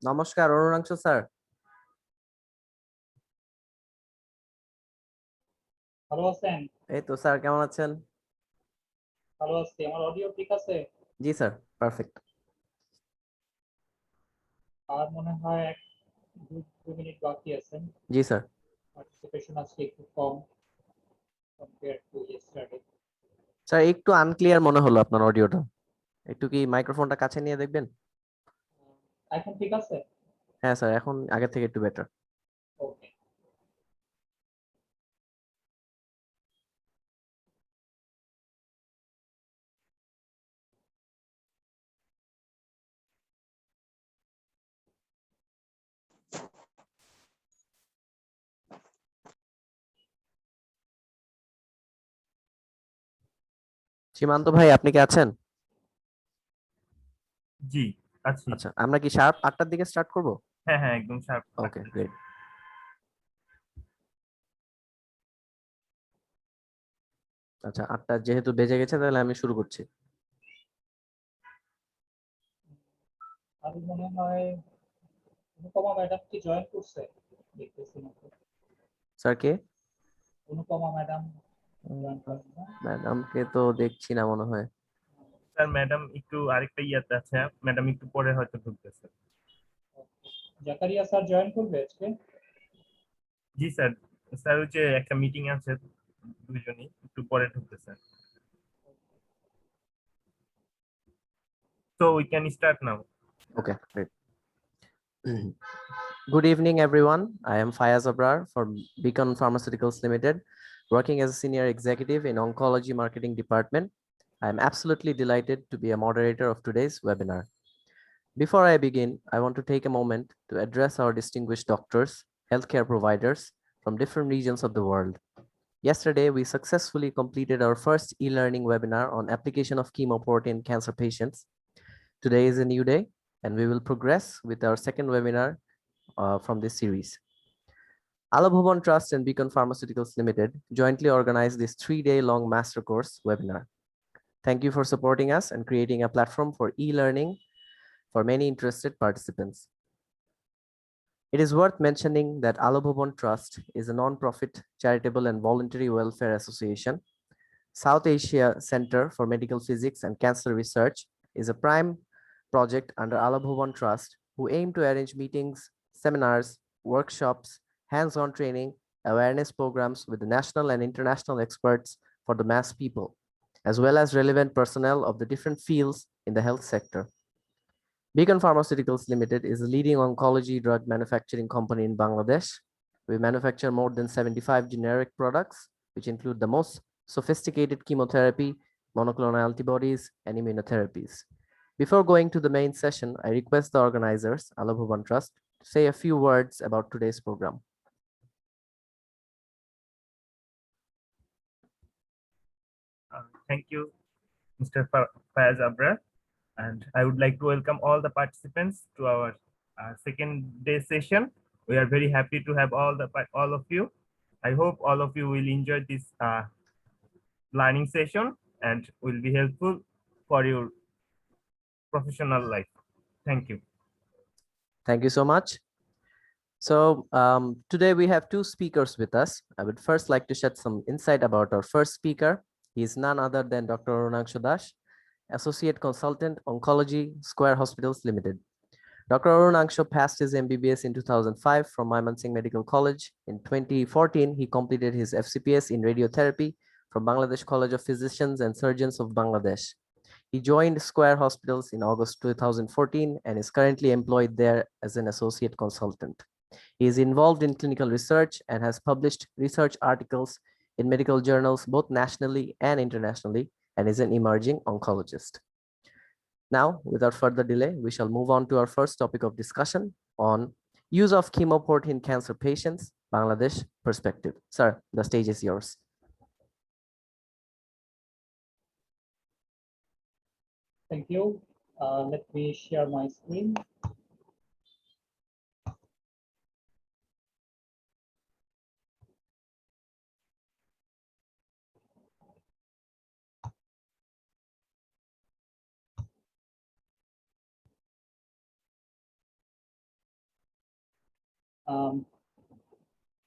নমস্কার অরুণাংশ স্যার। ভালো আছেন? এই তো স্যার, কেমন আছেন? ভালো আছি। আমার অডিও ঠিক আছে? জি স্যার, পারফেক্ট। আর মনে হয় এক দু মিনিট বাকি আছে। জি স্যার। পার্টিসিপেশন আজকে একটু কম কম্পেয়ার টু ইয়েস্টারডে। স্যার একটু আনক্লিয়ার মনে হলো আপনার অডিওটা, একটু কি মাইক্রোফোনটা কাছে নিয়ে দেখবেন? এখন ঠিক আছে? হ্যাঁ স্যার, এখন আগের থেকে একটু বেটার। ওকে। সীমান্ত ভাই, আপনি কি আছেন? জি, আছি। আচ্ছা, আমরা কি শার্প 8টার দিকে স্টার্ট করব? হ্যাঁ হ্যাঁ, একদম শার্প। ওকে, গ্রেট। আচ্ছা, 8টা যেহেতু বেজে গেছে, তাহলে আমি শুরু করছি। আমি মনে হয় অনুপমা ম্যাডাম কি জয়েন করছে? দেখতেছি না তো। স্যার কে? অনুপমা ম্যাডাম জয়েন করেন না? ম্যাডামকে তো দেখছি না মনে হয়। স্যার ম্যাডাম একটু আরেকটা ইয়াতে আছে, ম্যাডাম একটু পরে হয়তো ঢুকতেছে। জাকারিয়া স্যার জয়েন করবে আজকে? জি স্যার, স্যার ওই যে একটা মিটিং আছে, দুইজনই একটু পরে ঢুকতেছে। So we can start now. Okay, great. Good evening, everyone. I am Fayaz Abrar from Beacon Pharmaceuticals Limited, working as a senior executive in Oncology Marketing Department. I am absolutely delighted to be a moderator of today's webinar. Before I begin, I want to take a moment to address our distinguished doctors, healthcare providers from different regions of the world. Yesterday, we successfully completed our first e-learning webinar on application of chemoport in cancer patients. Today is a new day, and we will progress with our second webinar from this series. Alabhuban Trust and Beacon Pharmaceuticals Limited jointly organized this 3-day-long master course webinar. Thank you for supporting us and creating a platform for e-learning for many interested participants. It is worth mentioning that Alabhuban Trust is a non-profit, charitable and voluntary welfare association. South Asia Center for Medical Physics and Cancer Research is a prime project under Alabhuban Trust, who aim to arrange meetings, seminars, workshops, hands-on training, awareness programs with the national and international experts for the mass people, as well as relevant personnel of the different fields in the health sector. Beacon Pharmaceuticals Limited is a leading oncology drug manufacturing company in Bangladesh. We manufacture more than 75 generic products, which include the most sophisticated chemotherapy, monoclonal antibodies, and immunotherapies. Before going to the main session, I request the organizers, Alabhuban Trust, to say a few words about today's program. Thank you, Mr. Fayaz Abrar, and I would like to welcome all the participants to our second day session. We are very happy to have all of you. I hope all of you will enjoy this learning session and will be helpful for your professional life. Thank you. Thank you so much. So today we have two speakers with us. I would first like to shed some insight about our first speaker. He is none other than Dr. Arunakshu Das, Associate Consultant, Oncology, Square Hospitals Limited. Dr. Arunakshu passed his MBBS in 2005 from Mymensingh Medical College. In 2014, he completed his FCPS in radiotherapy from Bangladesh College of Physicians and Surgeons of Bangladesh. He joined Square Hospitals in August 2014 and is currently employed there as an associate consultant. He is involved in clinical research and has published research articles in medical journals both nationally and internationally, and is an emerging oncologist. Now, without further delay, we shall move on to our first topic of discussion on use of chemoport in cancer patients, Bangladesh perspective. Sir, the stage is yours. Thank you. Let me share my screen. Um,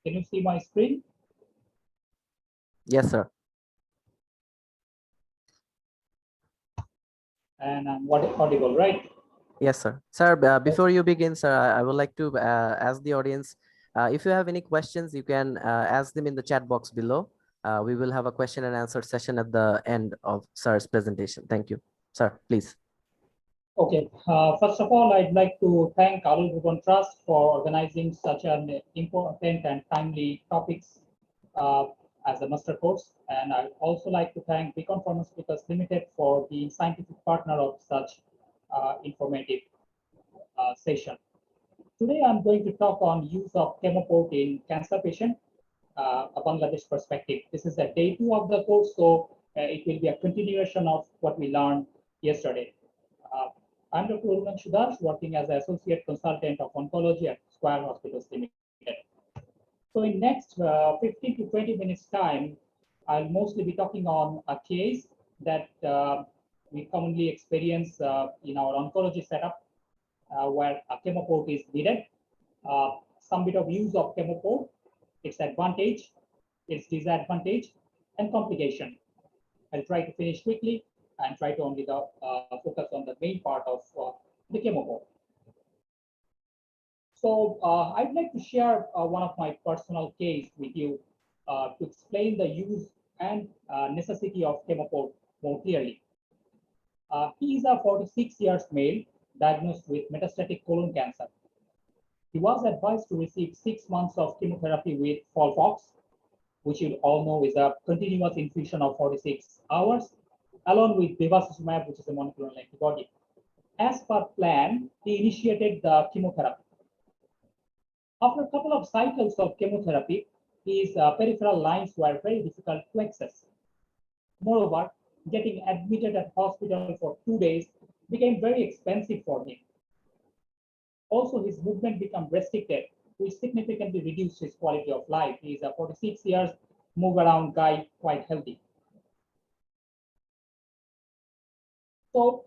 can you see my screen? Yes, sir. And I'm audible, right? Yes, sir. Sir, before you begin, sir, I would like to ask the audience, if you have any questions, you can ask them in the chat box below. We will have a question and answer session at the end of sir's presentation. Thank you. Sir, please. Okay. First of all, I'd like to thank Karul Bhuvan Trust for organizing such an important and timely topics uh, as a master course. And I'd also like to thank Beacon Pharmaceuticals Limited for being scientific partner of such informative session. Today, I'm going to talk on use of chemoport in cancer patient, a Bangladesh perspective. This is a day 2 of the course, so it will be a continuation of what we learned yesterday. Uh, I'm Dr. Urunan Sudarsh, working as an associate consultant of oncology at Square Hospitals Limited. So in next 15 to 20 minutes time, I'll mostly be talking on a case that we commonly experience in our oncology setup where a chemoport is needed. Some bit of use of chemoport, its advantage, its disadvantage, and complication. I'll try to finish quickly and try to only focus on the main part of the chemoport. So I'd like to share one of my personal case with you to explain the use and necessity of chemoport more clearly. He is a 46 years male diagnosed with metastatic colon cancer. He was advised to receive 6 months of chemotherapy with FOLFOX, which you all know is a continuous infusion of 46 hours, along with bevacizumab, which is a monoclonal antibody. As per plan, he initiated the chemotherapy. After a couple of cycles of chemotherapy, his peripheral lines were very difficult to access. Moreover, getting admitted at hospital for 2 days became very expensive for him. Also, his movement became restricted, which significantly reduced his quality of life. He is a 46 years, move around guy, quite healthy. So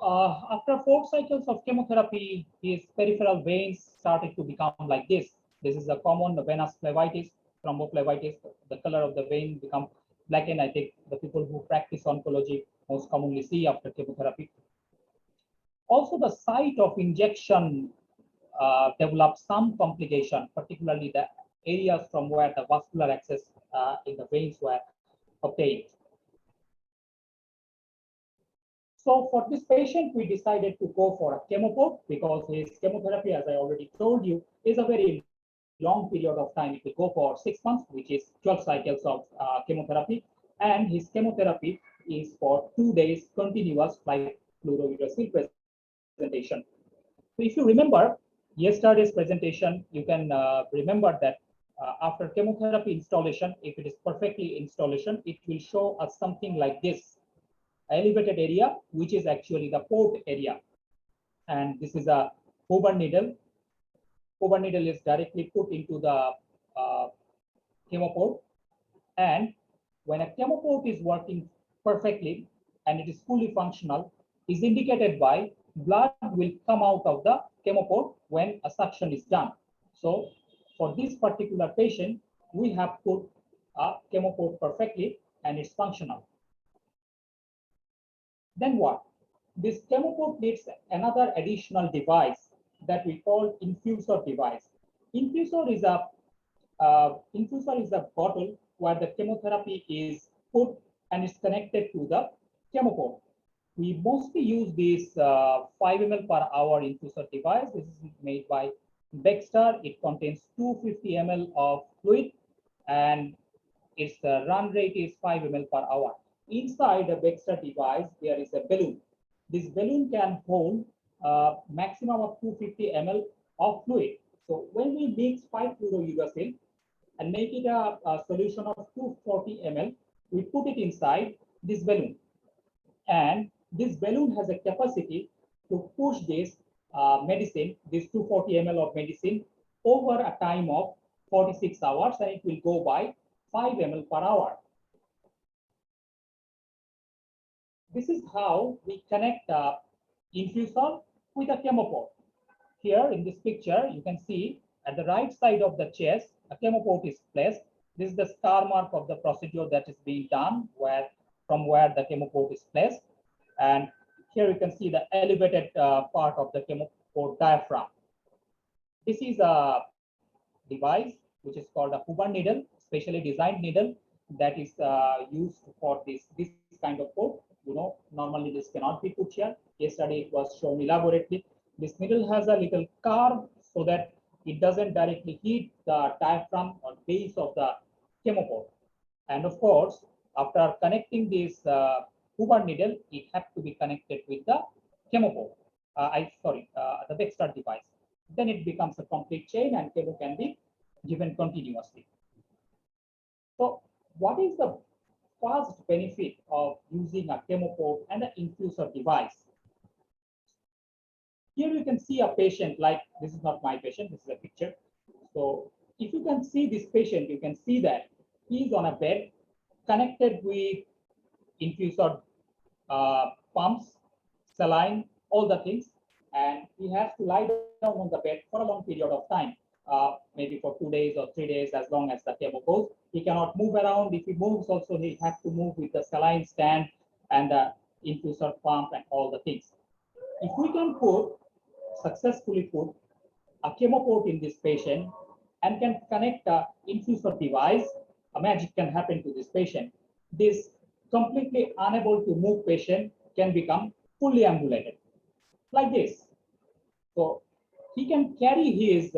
after 4 cycles of chemotherapy, his peripheral veins started to become like this. This is a common venous phlebitis, thrombophlebitis. The color of the vein become blackened. I think the people who practice oncology most commonly see after chemotherapy. Also, the site of injection develops some complication, particularly the areas from where the vascular access in the veins were obtained. So for this patient, we decided to go for a chemoport because his chemotherapy, as I already told you, is a very long period of time. It will go for 6 months, which is 12 cycles of chemotherapy. And his chemotherapy is for 2 days continuous like fluorouracil presentation. So if you remember yesterday's presentation, you can remember that after chemotherapy installation, if it is perfectly installation, it will show us something like this elevated area, which is actually the port area. And this is a Hoover needle. Hoover needle is directly put into the chemoport. And when a chemoport is working perfectly and it is fully functional, is indicated by blood will come out of the chemoport when a suction is done. So for this particular patient, we have put a chemoport perfectly and it's functional. Then what? This chemoport needs another additional device that we call infusor device. Infusor is a bottle where the chemotherapy is put and is connected to the chemoport. We mostly use this 5 ml per hour infusor device. This is made by Baxter. It contains 250 ml of fluid and its run rate is 5 ml per hour. Inside the Baxter device, there is a balloon. This balloon can hold maximum of 250 ml of fluid. So when we mix 5-fluorouracil and make it a solution of 240 ml, we put it inside this balloon. And this balloon has a capacity to push this medicine, this 240 ml of medicine, over a time of 46 hours, and it will go by 5 ml per hour. This is how we connect the infusor with a chemoport. Here in this picture, you can see At the right side of the chest, a chemoport is placed. This is the star mark of the procedure that is being done from where the chemoport is placed. And here you can see the elevated part of the chemoport diaphragm. This is a device which is called a Huber needle, specially designed needle that is used for this kind of port. Normally this cannot be put here. Yesterday it was shown elaborately. This needle has a little curve so that it doesn't directly hit the diaphragm or base of the chemoport. And of course, after connecting this Huber needle, it has to be connected with the chemoport. The Baxter device. Then it becomes a complete chain and chemo can be given continuously. So what is the first benefit of using a chemoport and an infusor device? Here you can see a patient, like this is not my patient, this is a picture. So if you can see this patient, you can see that he is on a bed connected with infusor pumps, saline, all the things, and he has to lie down on the bed for a long period of time, maybe for 2 days or 3 days, as long as the chemo goes. He cannot move around. If he moves, also he has to move with the saline stand and the infusor pump and all the things. If we can successfully put a chemoport in this patient and can connect a infusor device, a magic can happen to this patient. This completely unable to move patient can become fully ambulated, like this. So he can carry his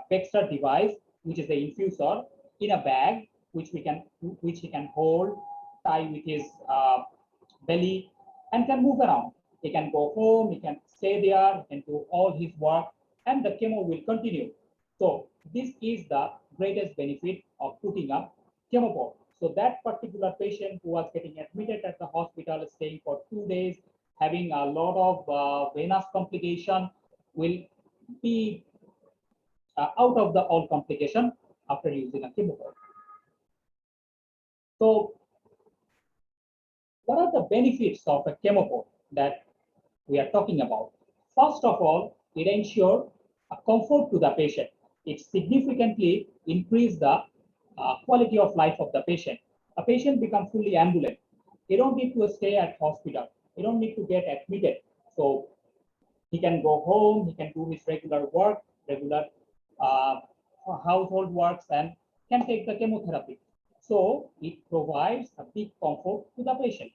Baxter device, which is the infusor, in a bag, which he can hold, tie with his belly, and can move around. He can go home, he can stay there and do all his work, and the chemo will continue. So this is the greatest benefit of putting up chemoport. So that particular patient who was getting admitted at the hospital, staying for 2 days, having a lot of venous complication, will be out of the all complication after using a chemoport. So what are the benefits of a chemoport that we are talking about? First of all, it ensures a comfort to the patient. It significantly increases the quality of life of the patient. A patient becomes fully ambulant. You don't need to stay at hospital. You don't need to get admitted. So he can go home, he can do his regular work, regular household works, and can take the chemotherapy. So it provides a big comfort to the patient.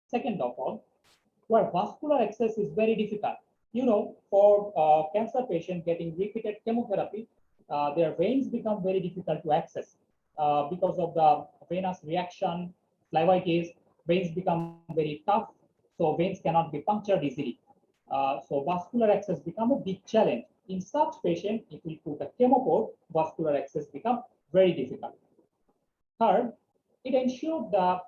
Second of all, where vascular access is very difficult. For cancer patient getting repeated chemotherapy, their veins become very difficult to access because of the venous reaction, phlebitis. Veins become very tough, so veins cannot be punctured easily. So vascular access become a big challenge. In such patient, if we put a chemoport, vascular access become very difficult. Third, it ensures the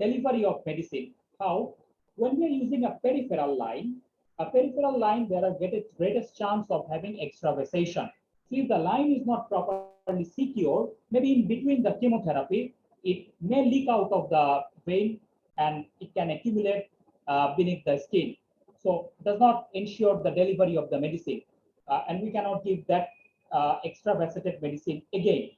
delivery of medicine. How? When we are using a peripheral line, there are greatest chance of having extravasation. So if the line is not properly secured, maybe in between the chemotherapy, it may leak out of the vein and it can accumulate beneath the skin. So it does not ensure the delivery of the medicine. And we cannot give that extravasated medicine again.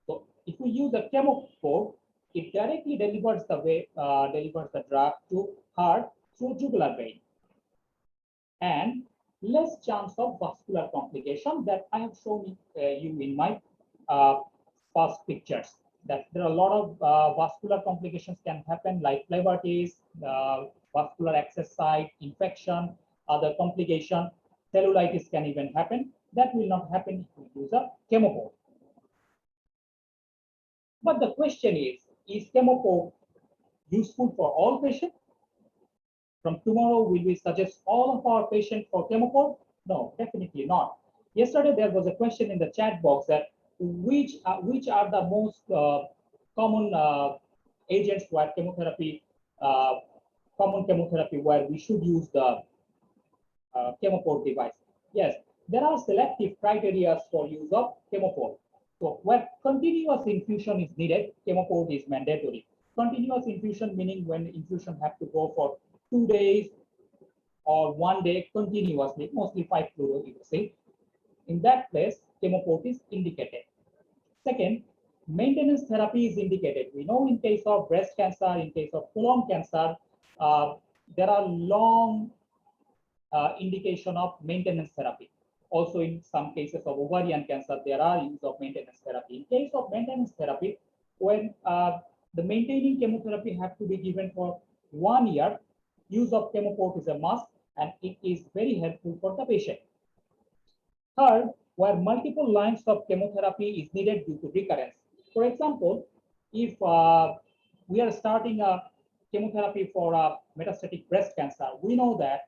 So if we use a chemoport, it directly delivers the drug to heart through jugular vein, and less chance of vascular complication that I have shown you in my past pictures. That there are a lot of vascular complications can happen, like phlebitis, vascular access site infection, other complication, cellulitis can even happen. That will not happen if we use a chemoport. But the question is chemoport useful for all patients? From tomorrow, will we suggest all of our patients for chemoport? No, definitely not. Yesterday, there was a question in the chat box that which are the most common agents where chemotherapy, common chemotherapy where we should use the chemoport device. Yes, there are selective criteria for use of chemoport. So where continuous infusion is needed, chemoport is mandatory. Continuous infusion meaning when infusion have to go for 2 days or 1 day continuously, mostly 5 fluoro, you see. In that place, chemoport is indicated. Second, maintenance therapy is indicated. We know in case of breast cancer, in case of colon cancer, there are long indication of maintenance therapy. Also, in some cases of ovarian cancer, there are use of maintenance therapy. In case of maintenance therapy, when the maintaining chemotherapy have to be given for 1 year, use of chemoport is a must, and it is very helpful for the patient. Third, where multiple lines of chemotherapy is needed due to recurrence. For example, if we are starting a chemotherapy for metastatic breast cancer, we know that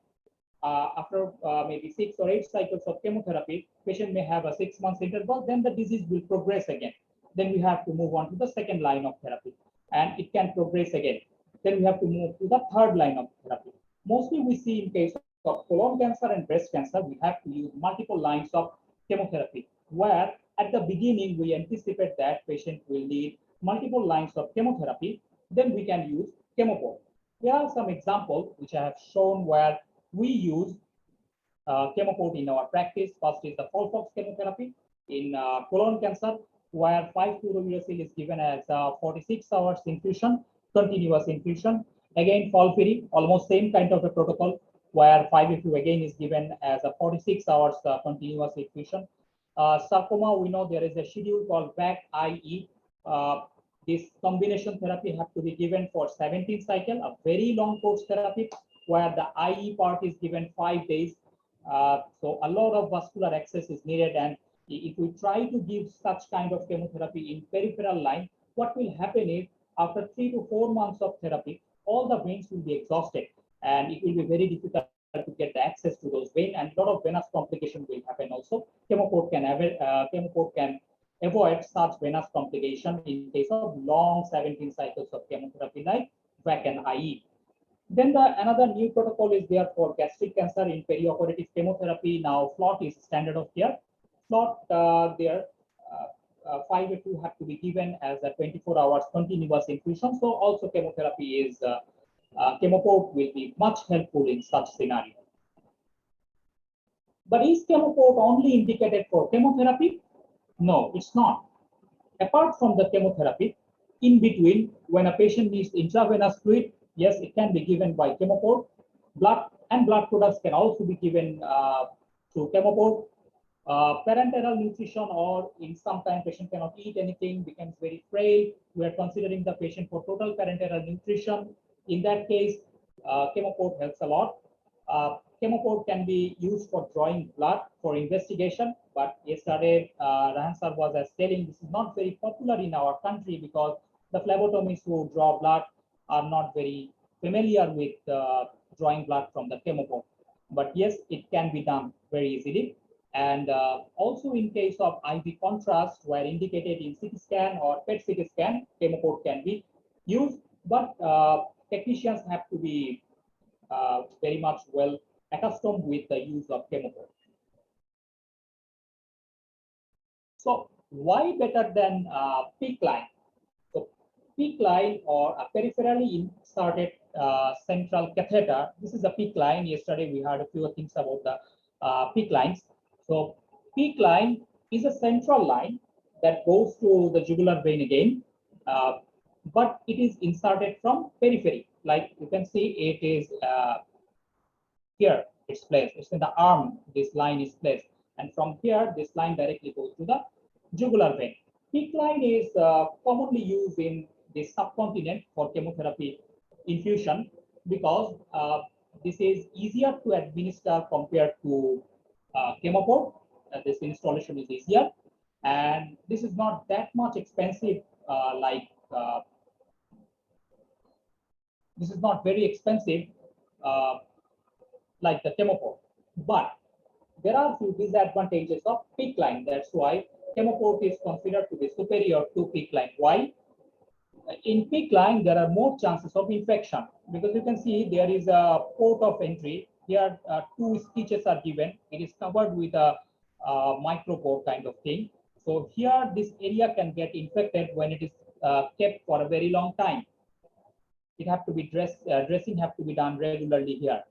after maybe 6 or 8 cycles of chemotherapy, patient may have a 6 months interval, then the disease will progress again. Then we have to move on to the second line of therapy, and it can progress again. Then we have to move to the third line of therapy. Mostly we see in case of colon cancer and breast cancer, we have to use multiple lines of chemotherapy, where at the beginning we anticipate that patient will need multiple lines of chemotherapy, then we can use chemoport. Here are some examples which I have shown where we use chemoport in our practice. First is the FOLFOX chemotherapy in colon cancer, where 5-fluorouracil is given as 46 hours infusion, continuous infusion. Again, FOLFIRI, almost same kind of a protocol, where 5-FU again is given as a 46 hours continuous infusion. Sarcoma, we know there is a schedule called VAC-IE. This combination therapy have to be given for 17 cycle, a very long course therapy, where the IE part is given 5 days. So a lot of vascular access is needed, and if we try to give such kind of chemotherapy in peripheral line, what will happen is after 3 to 4 months of therapy, all the veins will be exhausted, and it will be very difficult to get the access to those veins, and a lot of venous complication will happen also. Chemoport can avoid such venous complication in case of long 17 cycles of chemotherapy like VAC and IE. Then another new protocol is there for gastric cancer in perioperative chemotherapy. Now FLOT is standard of care. FLOT there 5-FU have to be given as a 24 hours continuous infusion. So also chemotherapy is chemoport will be much helpful in such scenario. But is chemoport only indicated for chemotherapy? No, it's not. Apart from the chemotherapy, in between, when a patient needs intravenous fluid, yes, it can be given by chemoport. Blood and blood products can also be given through chemoport. Parenteral nutrition, or in some time patient cannot eat anything, becomes very frail. We are considering the patient for total parenteral nutrition. In that case, chemoport helps a lot. Chemoport can be used for drawing blood for investigation, but yesterday Rahan sir was telling this is not very popular in our country because the phlebotomists who draw blood are not very familiar with drawing blood from the chemoport. But yes, it can be done very easily. And also in case of IV contrast, where indicated in CT scan or PET CT scan, chemoport can be used, but technicians have to be very much well accustomed with the use of chemoport. So why better than PICC line? So PICC line, or a peripherally inserted central catheter, this is a PICC line. Yesterday we heard a few things about the PICC lines. So PICC line is a central line that goes to the jugular vein again, but it is inserted from periphery. Like you can see, it is here, it's placed. It's in the arm, this line is placed. And from here, this line directly goes to the jugular vein. PICC line is commonly used in the subcontinent for chemotherapy infusion because this is easier to administer compared to chemoport. This installation is easier, and this is not that much expensive. This is not very expensive like the chemoport, but there are few disadvantages of PICC line. That's why chemoport is considered to be superior to PICC line. Why? In PICC line, there are more chances of infection because you can see there is a port of entry. Here, 2 stitches are given. It is covered with a micropore kind of thing. So here, this area can get infected when it is kept for a very long time. It have to be dressing have to be done regularly here.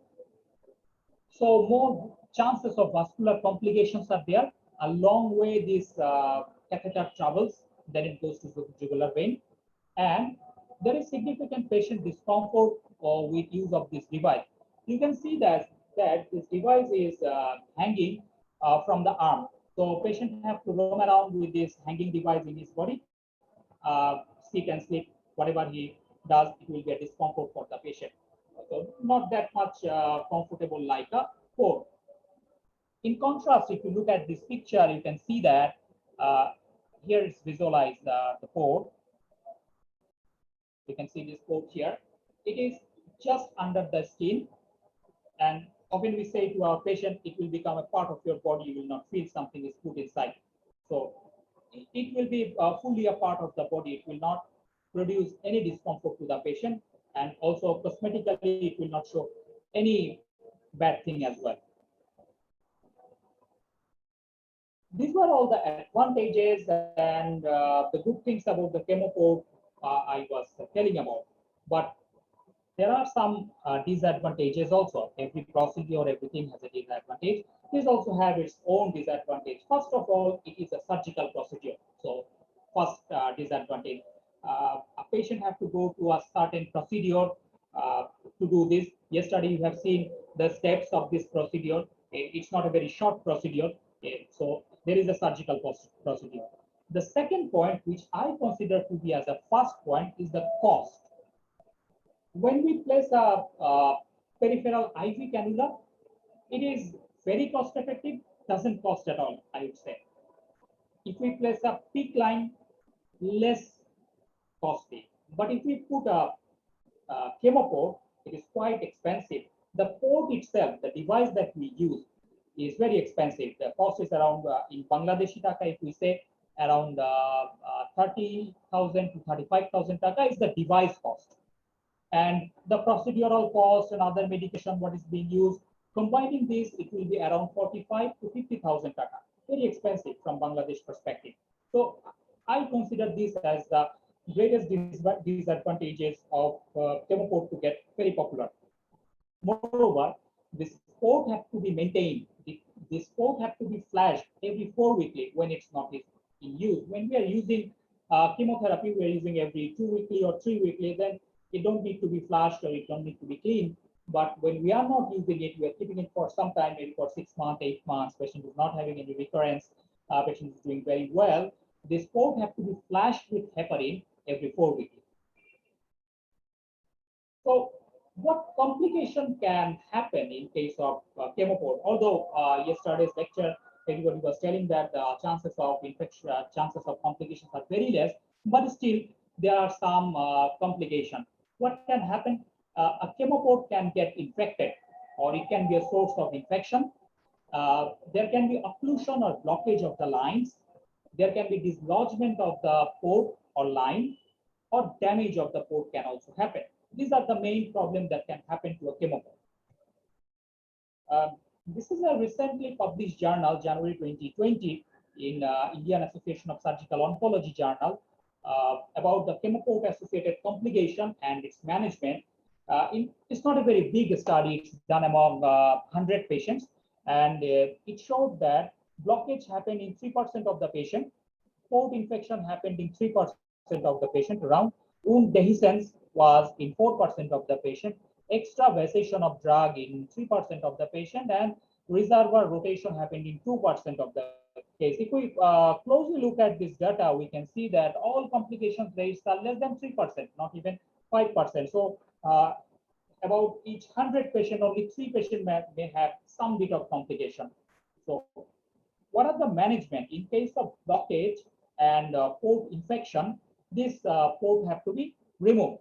So more chances of vascular complications are there. a long way this catheter travels, then it goes to the jugular vein, and there is significant patient discomfort with use of this device. You can see that this device is hanging from the arm. So patient have to roam around with this hanging device in his body, sit and sleep, whatever he does, it will be a discomfort for the patient. So not that much comfortable like a port. In contrast, if you look at this picture, you can see that here is visualized the port. You can see this port here. It is just under the skin, and often we say to our patient, it will become a part of your body. You will not feel something is put inside. So it will be fully a part of the body. It will not produce any discomfort to the patient, and also cosmetically, it will not show any bad thing as well. These were all the advantages and the good things about the chemoport I was telling about. But there are some disadvantages also. Every procedure, everything has a disadvantage. This also have its own disadvantage. First of all, it is a surgical procedure. So first disadvantage, a patient have to go to a certain procedure to do this. Yesterday, you have seen the steps of this procedure. It's not a very short procedure. So there is a surgical procedure. The second point, which I consider to be as a first point, is the cost. When we place a peripheral IV cannula, it is very cost effective, doesn't cost at all, I would say. If we place a PICC line, less costly. But if we put a chemoport, it is quite expensive. The port itself, the device that we use, is very expensive. The cost is around, in Bangladeshi taka, if we say, around 30,000 to 35,000 taka is the device cost. And the procedural cost and other medication, what is being used, combining this, it will be around 45 to 50,000 taka. Very expensive from Bangladesh perspective. So I consider this as the greatest disadvantages of chemoport to get very popular. Moreover, this port have to be maintained. This port have to be flashed every 4 weekly when it's not in use. When we are using chemotherapy, we are using every 2 weekly or 3 weekly, then it don't need to be flashed or it don't need to be cleaned. But when we are not using it, we are keeping it for some time, maybe for 6 months, 8 months, patient is not having any recurrence, patient is doing very well. This port have to be flashed with heparin every 4 weekly. So what complication can happen in case of chemoport? Although yesterday's lecture, everybody was telling that the chances of infection, chances of complications are very less, but still there are some complications. What can happen? A chemoport can get infected, or it can be a source of infection. There can be occlusion or blockage of the lines. There can be dislodgement of the port or line, or damage of the port can also happen. These are the main problems that can happen to a chemoport. This is a recently published journal, January 2020, in Indian Association of Surgical Oncology journal, about the chemoport-associated complication and its management. It's not a very big study. It's done among 100 patients, and it showed that blockage happened in 3% of the patient, port infection happened in 3% of the patient, around wound dehiscence was in 4% of the patient, extravasation of drug in 3% of the patient, and reservoir rotation happened in 2% of the case. If we closely look at this data, we can see that all complications rates are less than 3%, not even 5%. So about each 100 patient, only 3 patients may have some bit of complication. So what are the management in case of blockage and port infection? This port have to be removed.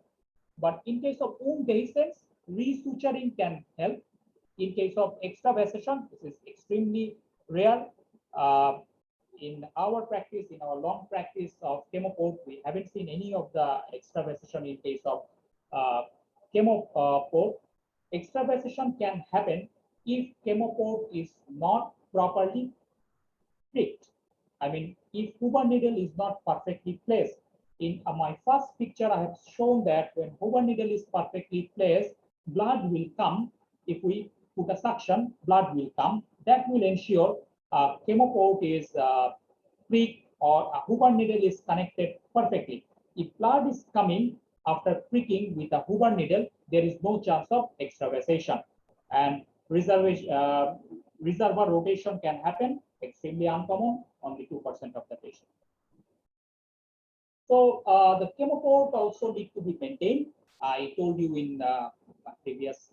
But in case of wound dehiscence, resuturing can help. In case of extravasation, this is extremely rare. In our practice, in our long practice of chemoport, we haven't seen any of the extravasation in case of chemoport. Extravasation can happen if chemoport is not properly pricked. I mean, if Huber needle is not perfectly placed. In my first picture, I have shown that when Huber needle is perfectly placed, blood will come. If we put a suction, blood will come. That will ensure chemo port is pricked or a Hoover needle is connected perfectly. If blood is coming after pricking with a Hoover needle, there is no chance of extravasation, and reservoir rotation can happen, extremely uncommon, only 2% of the patient. So the chemo port also need to be maintained. I told you in my previous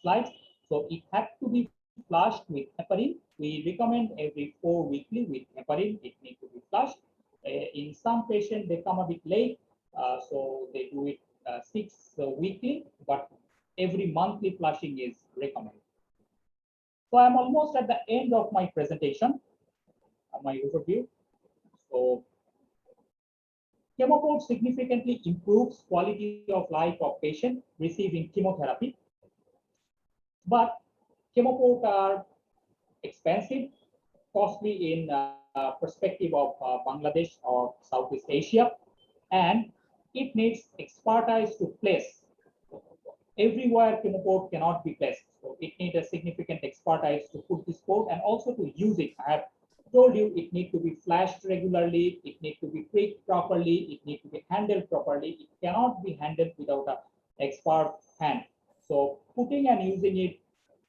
slides. So it has to be flushed with heparin. We recommend every 4 weekly with heparin. It needs to be flushed. In some patients, they come a bit late, so they do it 6 weekly, but every monthly flushing is recommended. So I'm almost at the end of my presentation, my overview. So chemo port significantly improves quality of life of patient receiving chemotherapy, but chemo port are expensive, costly in perspective of Bangladesh or Southeast Asia, and it needs expertise to place. Everywhere chemo port cannot be placed, so it needs a significant expertise to put this port and also to use it. I have told you it needs to be flashed regularly, it needs to be pricked properly, it needs to be handled properly. It cannot be handled without an expert hand. So putting and using it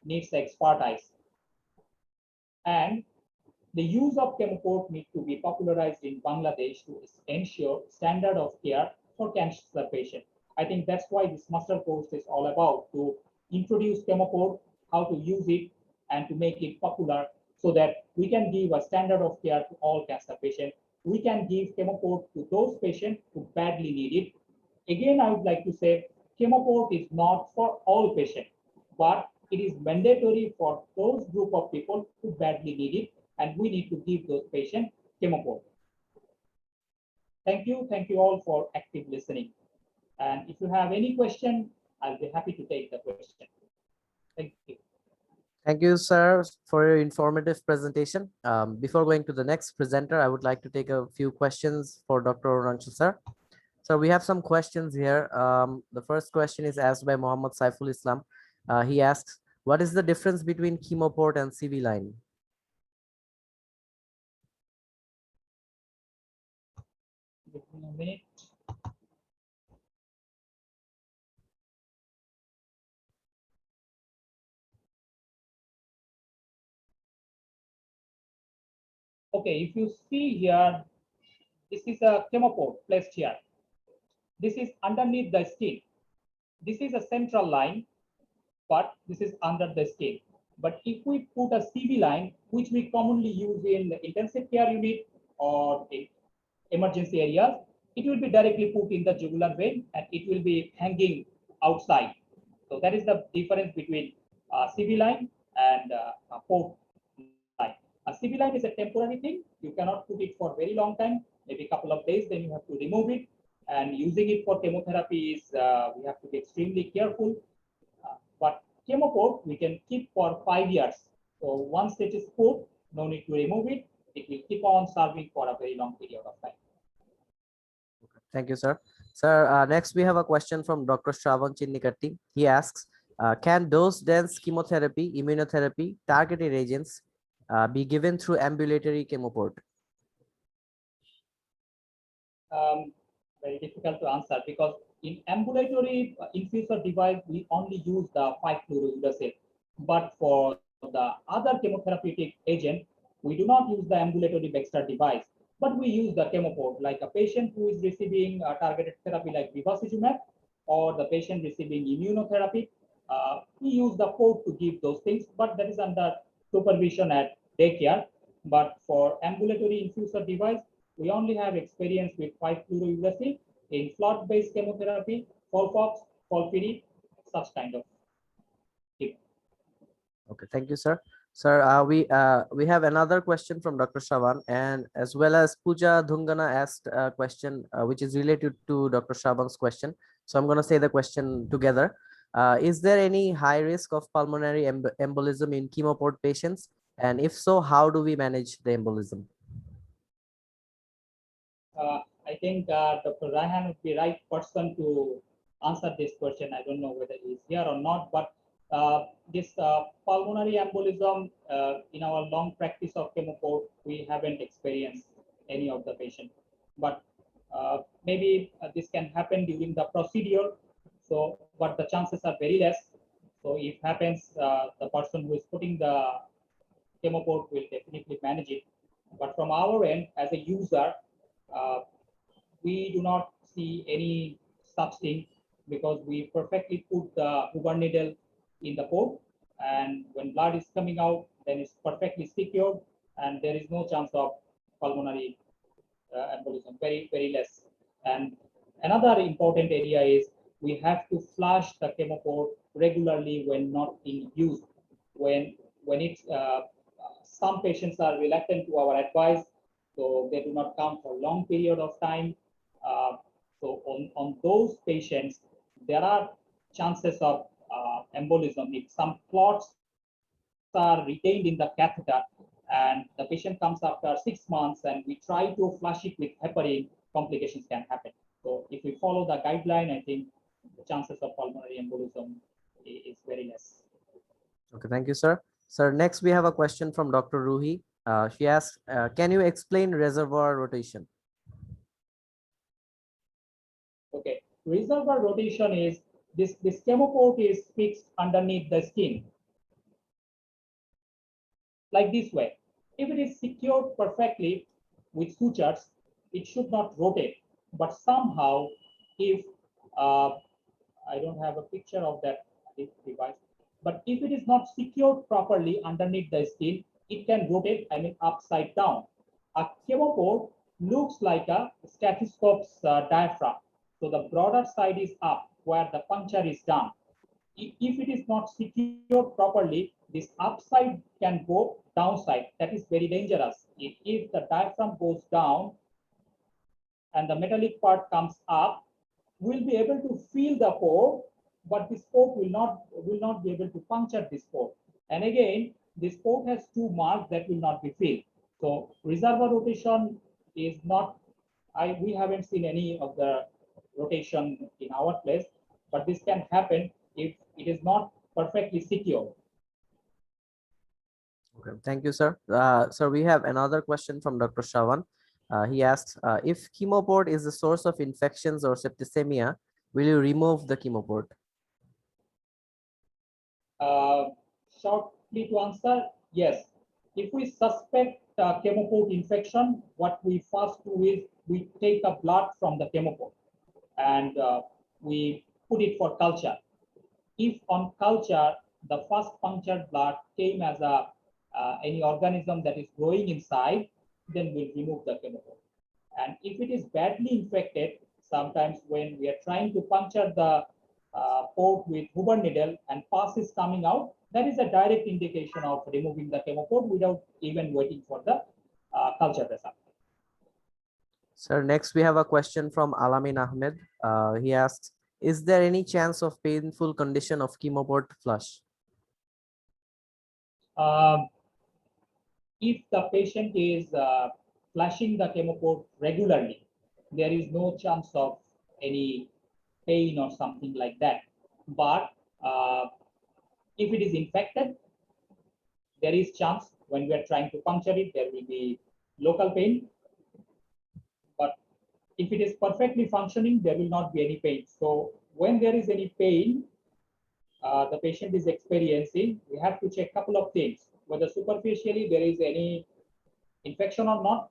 needs expertise. And the use of chemo port needs to be popularized in Bangladesh to ensure standard of care for cancer patients. I think that's why this master course is all about, to introduce chemo port, how to use it, and to make it popular so that we can give a standard of care to all cancer patients. We can give chemo port to those patients who badly need it. Again, I would like to say chemo port is not for all patients, but it is mandatory for those group of people who badly need it, and we need to give those patients chemo port. Thank you all for active listening. And if you have any question, I'll be happy to take the question. Thank you. Thank you, sir, for your informative presentation. Before going to the next presenter, I would like to take a few questions for Dr. Arunachalam, sir. So we have some questions here. The first question is asked by Muhammad Saiful Islam. He asks, what is the difference between chemo port and CV line? Give me a minute. Okay, if you see here, this is a chemo port placed here. This is underneath the skin. This is a central line, but this is under the skin. But if we put a CV line, which we commonly use in the intensive care unit or in emergency areas, it will be directly put in the jugular vein and it will be hanging outside. So that is the difference between CV line and a port line. A CV line is a temporary thing. You cannot put it for a very long time, maybe a couple of days, then you have to remove it. And using it for chemotherapy is, we have to be extremely careful. But chemo port we can keep for 5 years. So once it is put, no need to remove it. It will keep on serving for a very long period of time. Thank you, sir. Sir, next we have a question from Dr. Shravan Chinnikatti. He asks, can dose-dense chemotherapy, immunotherapy, targeted agents be given through ambulatory chemo port? Very difficult to answer, because in ambulatory infuser device, we only use the 5-fluorouracil. But for the other chemotherapeutic agent, we do not use the ambulatory Baxter device, but we use the chemo port, like a patient who is receiving targeted therapy like bevacizumab, or the patient receiving immunotherapy. We use the port to give those things, but that is under supervision at daycare. But for ambulatory infuser device, we only have experience with 5-fluorouracil in flood-based chemotherapy, FOLFOX, FOLFIRI, such kind of thing. Okay, thank you, sir. Sir, we have another question from Dr. Shravan, and as well as Pooja Dhungana asked a question which is related to Dr. Shravan's question. So I'm going to say the question together. Is there any high risk of pulmonary embolism in chemo port patients? And if so, how do we manage the embolism? I think Dr. Raihan would be the right person to answer this question. I don't know whether he's here or not, but This pulmonary embolism, in our long practice of chemoport, we haven't experienced any of the patient, but maybe this can happen during the procedure. So, but the chances are very less. So, if happens, the person who is putting the chemoport will definitely manage it. But from our end, as a user, uh, we do not see any such thing because we perfectly put the Hoover needle in the port, and when blood is coming out, then it's perfectly secured, and there is no chance of pulmonary embolism, very less. And another important area is we have to flush the chemoport regularly when not in use. When it's some patients are reluctant to our advice, so they do not come for long period of time. So on those patients, there are chances of embolism if some clots are retained in the catheter, and the patient comes after 6 months and we try to flush it with heparin, complications can happen. So if we follow the guideline, I think the chances of pulmonary embolism is very less. Okay, thank you, sir. Sir, next we have a question from Dr. Ruhi. She asks, can you explain reservoir rotation? Okay, reservoir rotation is this chemoport is fixed underneath the skin, like this way. If it is secured perfectly with sutures, it should not rotate. But somehow, if I don't have a picture of that device, but if it is not secured properly underneath the skin, it can rotate, I mean, upside down. A chemoport looks like a stethoscope's diaphragm. So the broader side is up where the puncture is done. If it is not secured properly, this upside can go downside. That is very dangerous. If the diaphragm goes down and the metallic part comes up, we'll be able to feel the pore, but this port will not be able to puncture this port. And again, this port has two marks that will not be filled. So reservoir rotation is not, we haven't seen any of the rotation in our place, but this can happen if it is not perfectly secure. Okay, thank you, sir. Sir, we have another question from Dr. Shawan. He asks, if chemoport is the source of infections or septicemia, will you remove the chemoport? Shortly to answer, yes. If we suspect chemoport infection, what we first do is we take the blood from the chemoport and we put it for culture. If on culture, the first punctured blood came as a any organism that is growing inside, then we'll remove the chemoport. And if it is badly infected, sometimes when we are trying to puncture the port with Hoover needle and pus is coming out, that is a direct indication of removing the chemoport without even waiting for the culture result. Sir, next we have a question from Alamin Ahmed. He asks, is there any chance of painful condition of chemoport flush? If the patient is flushing the chemoport regularly, there is no chance of any pain or something like that. But if it is infected, there is chance when we are trying to puncture it, there will be local pain. But if it is perfectly functioning, there will not be any pain. So when there is any pain, the patient is experiencing, we have to check a couple of things, whether superficially there is any infection or not,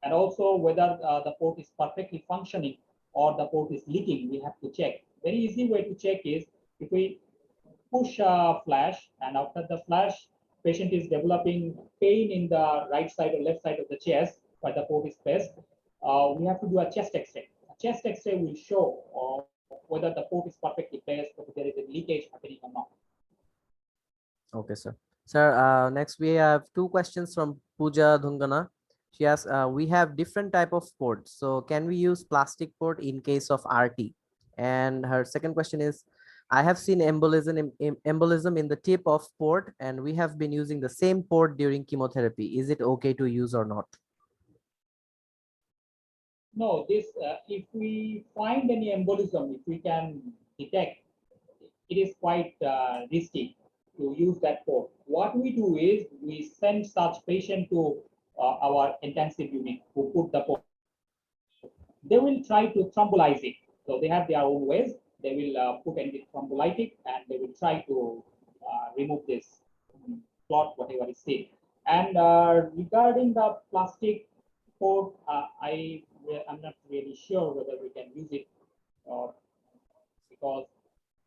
and also whether the port is perfectly functioning or the port is leaking. We have to check. Very easy way to check is if we push a flash, and after the flash, patient is developing pain in the right side or left side of the chest where the port is placed. We have to do a chest X-ray. A chest X-ray will show whether the port is perfectly placed, whether there is a leakage happening or not. Okay, sir. Sir, next we have two questions from Pooja Dhungana. She asks, we have different type of ports. So can we use plastic port in case of RT? And her second question is, I have seen embolism in the tip of port, and we have been using the same port during chemotherapy. Is it okay to use or not? No, this if we find any embolism, if we can detect, it is quite risky to use that port. What we do is we send such patient to our intensive unit who put the port. They will try to thrombolize it. So they have their own ways. They will put in thrombolytic and they will try to remove this clot, whatever is sick. And regarding the plastic port, I'm not really sure whether we can use it because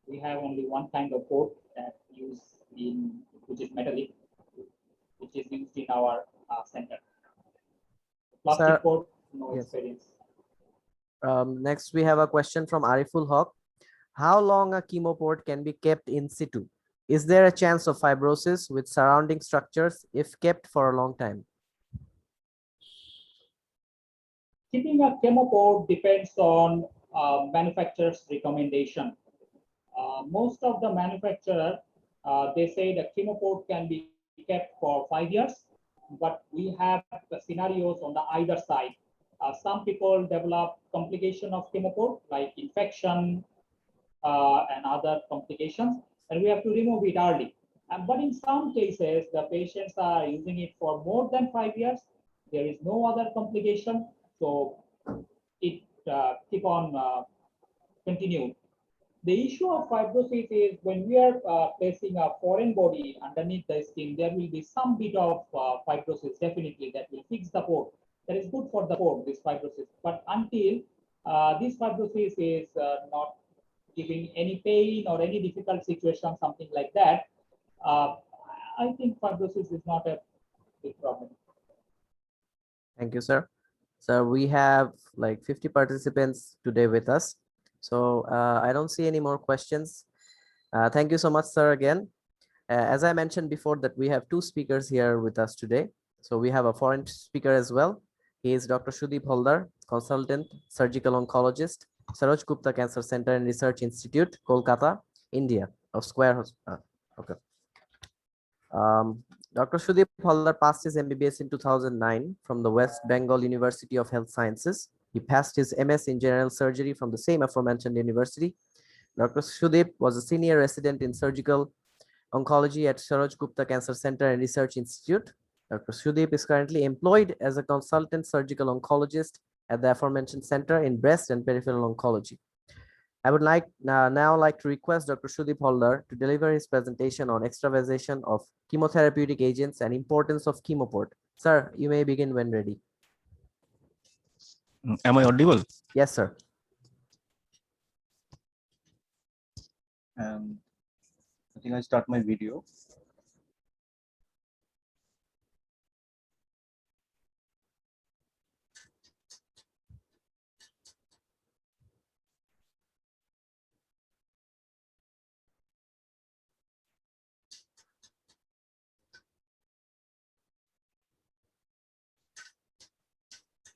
we have only one kind of port that used in which is metallic, which is used in our center. Plastic Sir, port, no yes. experience. Next, we have a question from Ariful Haq. How long a chemo port can be kept in situ? Is there a chance of fibrosis with surrounding structures if kept for a long time? Keeping a chemo port depends on manufacturer's recommendation. Most of the manufacturer, they say the chemo port can be kept for 5 years, but we have the scenarios on the either side. Some people develop complication of chemo port like infection and other complications, and we have to remove it early. But in some cases, the patients are using it for more than 5 years. There is no other complication, so it keep on continued. The issue of fibrosis is when we are placing a foreign body underneath the skin, there will be some bit of fibrosis, definitely, that will fix the port. That is good for the port, this fibrosis. But until this fibrosis is not giving any pain or any difficult situation, something like that, I think fibrosis is not a big problem. Thank you, sir. So we have like 50 participants today with us. So I don't see any more questions. Thank you so much, sir, again. As I mentioned before that we have two speakers here with us today. So we have a foreign speaker as well. He is Dr. Sudeep Haldar, consultant, surgical oncologist, Saroj Gupta Cancer Center and Research Institute, Kolkata, India, of Square. Okay. Dr. Sudeep Haldar passed his MBBS in 2009 from the West Bengal University of Health Sciences. He passed his MS in general surgery from the same aforementioned university. Dr. Sudeep was a senior resident in surgical oncology at Saroj Gupta Cancer Center and Research Institute. Dr. Sudeep is currently employed as a consultant surgical oncologist at the aforementioned center in breast and peripheral oncology. I would now like to request Dr. Sudeep Haldar to deliver his presentation on extravasation of chemotherapeutic agents and importance of chemoport. Sir, you may begin when ready. Am I audible? Yes, sir. I think I start my video.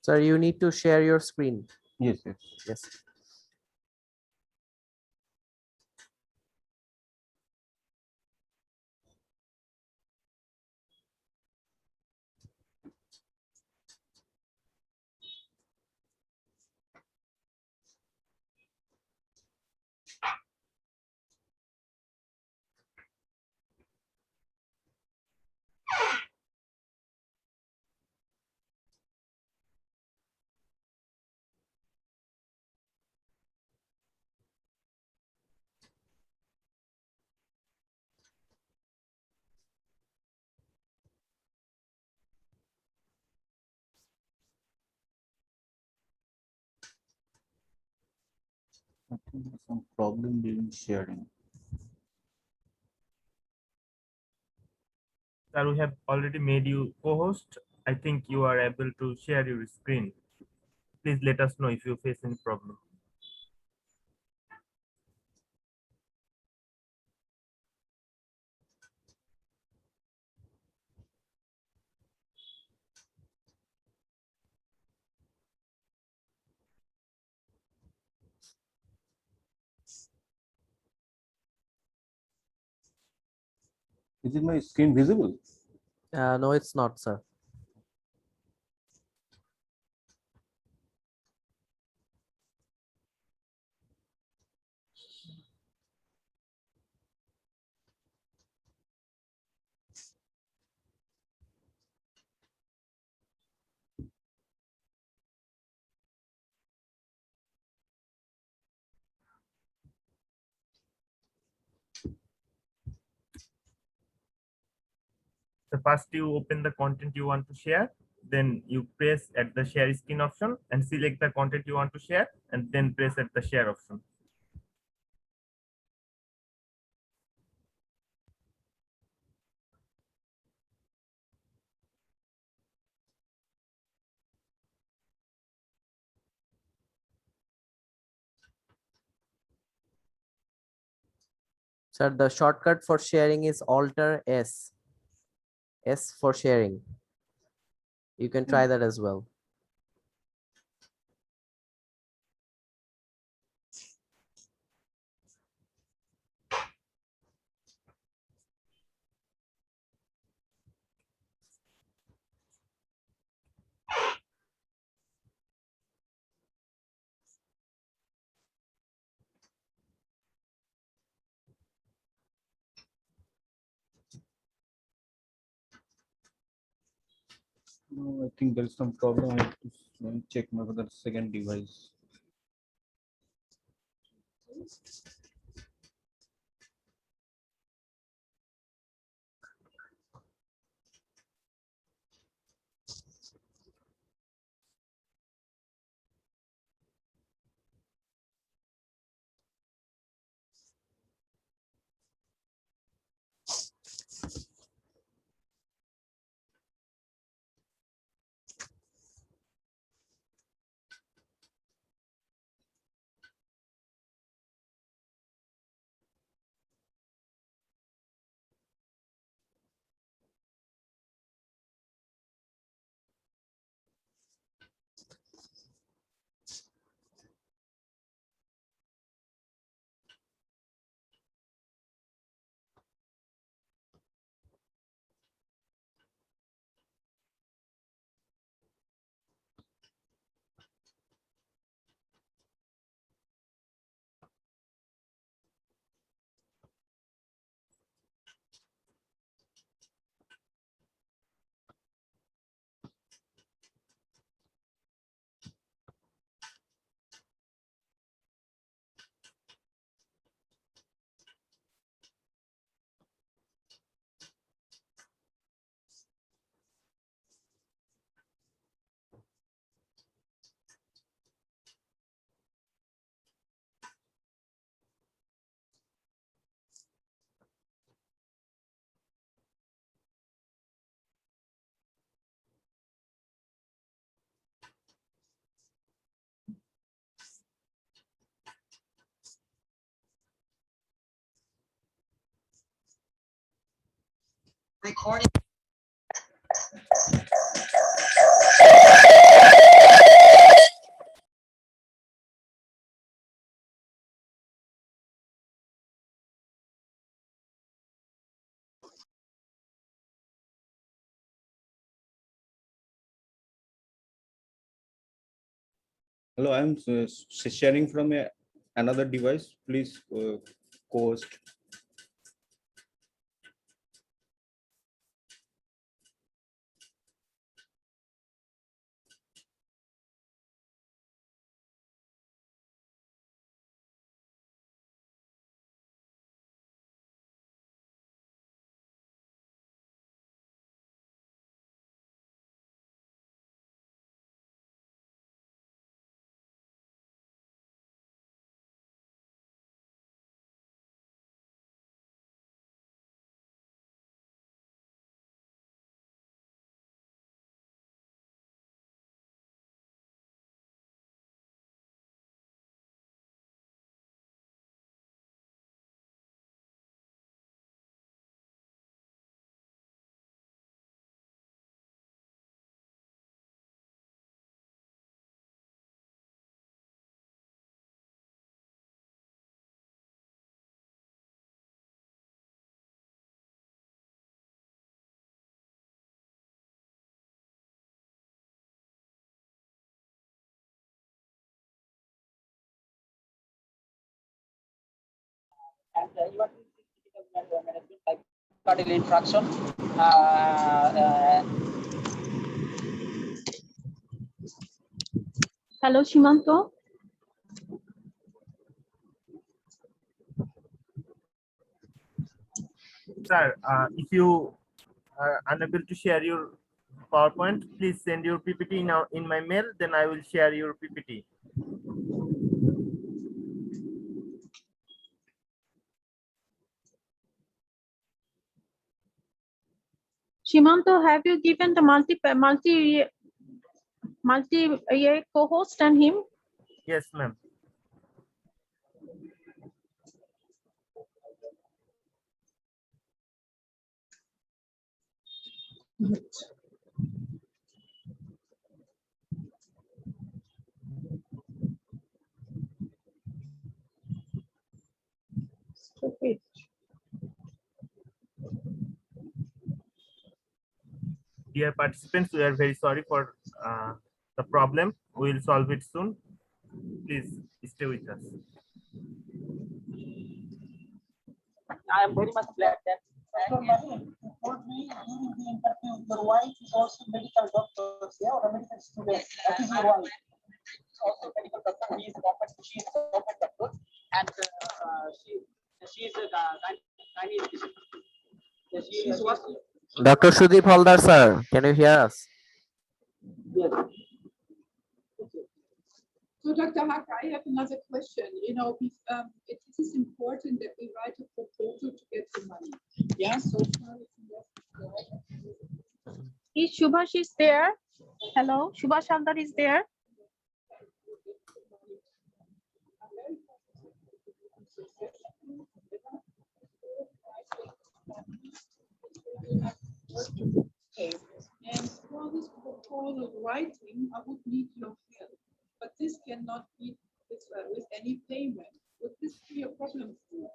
Sir, you need to share your screen. Yes, yes. Yes. I think there's some problem during sharing. Sir, we have already made you co-host. I think you are able to share your screen. Please let us know if you face any problem. Is it my screen visible? No, it's not, sir. So first you open the content you want to share, then you press at the share screen option and select the content you want to share, and then press at the share option. Sir, the shortcut for sharing is Alter S. S for sharing. You can try that as well. No, I think there is some problem. I have to check my other second device. Recording. Hello, I'm sharing from another device. Please co-host. And you are doing critical management like cardinal interaction. Hello, Shimanto. Sir, if you are unable to share your PowerPoint, please send your PPT in my mail, then I will share your PPT. Shimanto, have you given the multi co-host and him? Yes, ma'am. Stupid. Dear participants, we are very sorry for the problem. We will solve it soon. Please stay with us. I am very much glad that told me during the interview, your wife is also medical doctor, yeah, or a medical student. That is your wife. She's also medical doctor. She is government doctor, and she is a gynecologist. She is what? Dr. Sudeep Haldar, sir, can you hear us? Yes. So, Dr. Hack, I have another question. You know, it is important that we write a proposal to get the money. Yeah, so far Is Subhash is there? Hello, Subhash Haldar is there? okay. And for this proposal writing, I would need your help. But this cannot be with any payment. Would this be a problem for you?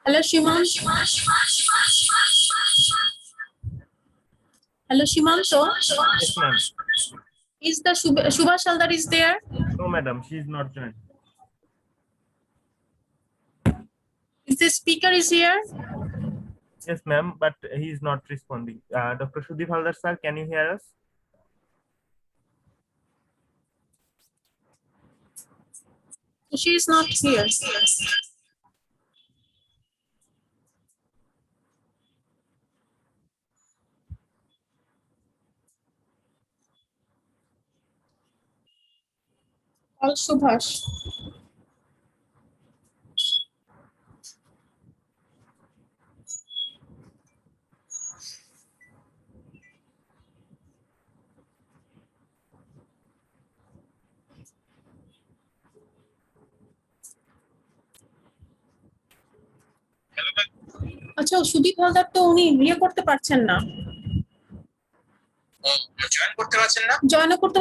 Hello, Shiman. Hello, Shimanto. Yes, ma'am. Is the Subhash Haldar is there? No, madam, she is not joined. Is the speaker is here? Yes, ma'am, but he is not responding. Dr. Sudeep Haldar, sir, can you hear us? She is not here. Call Subhash. আচ্ছা সুদীপ হালদার তো উনি ইয়ে করতে পারছেন না join করতে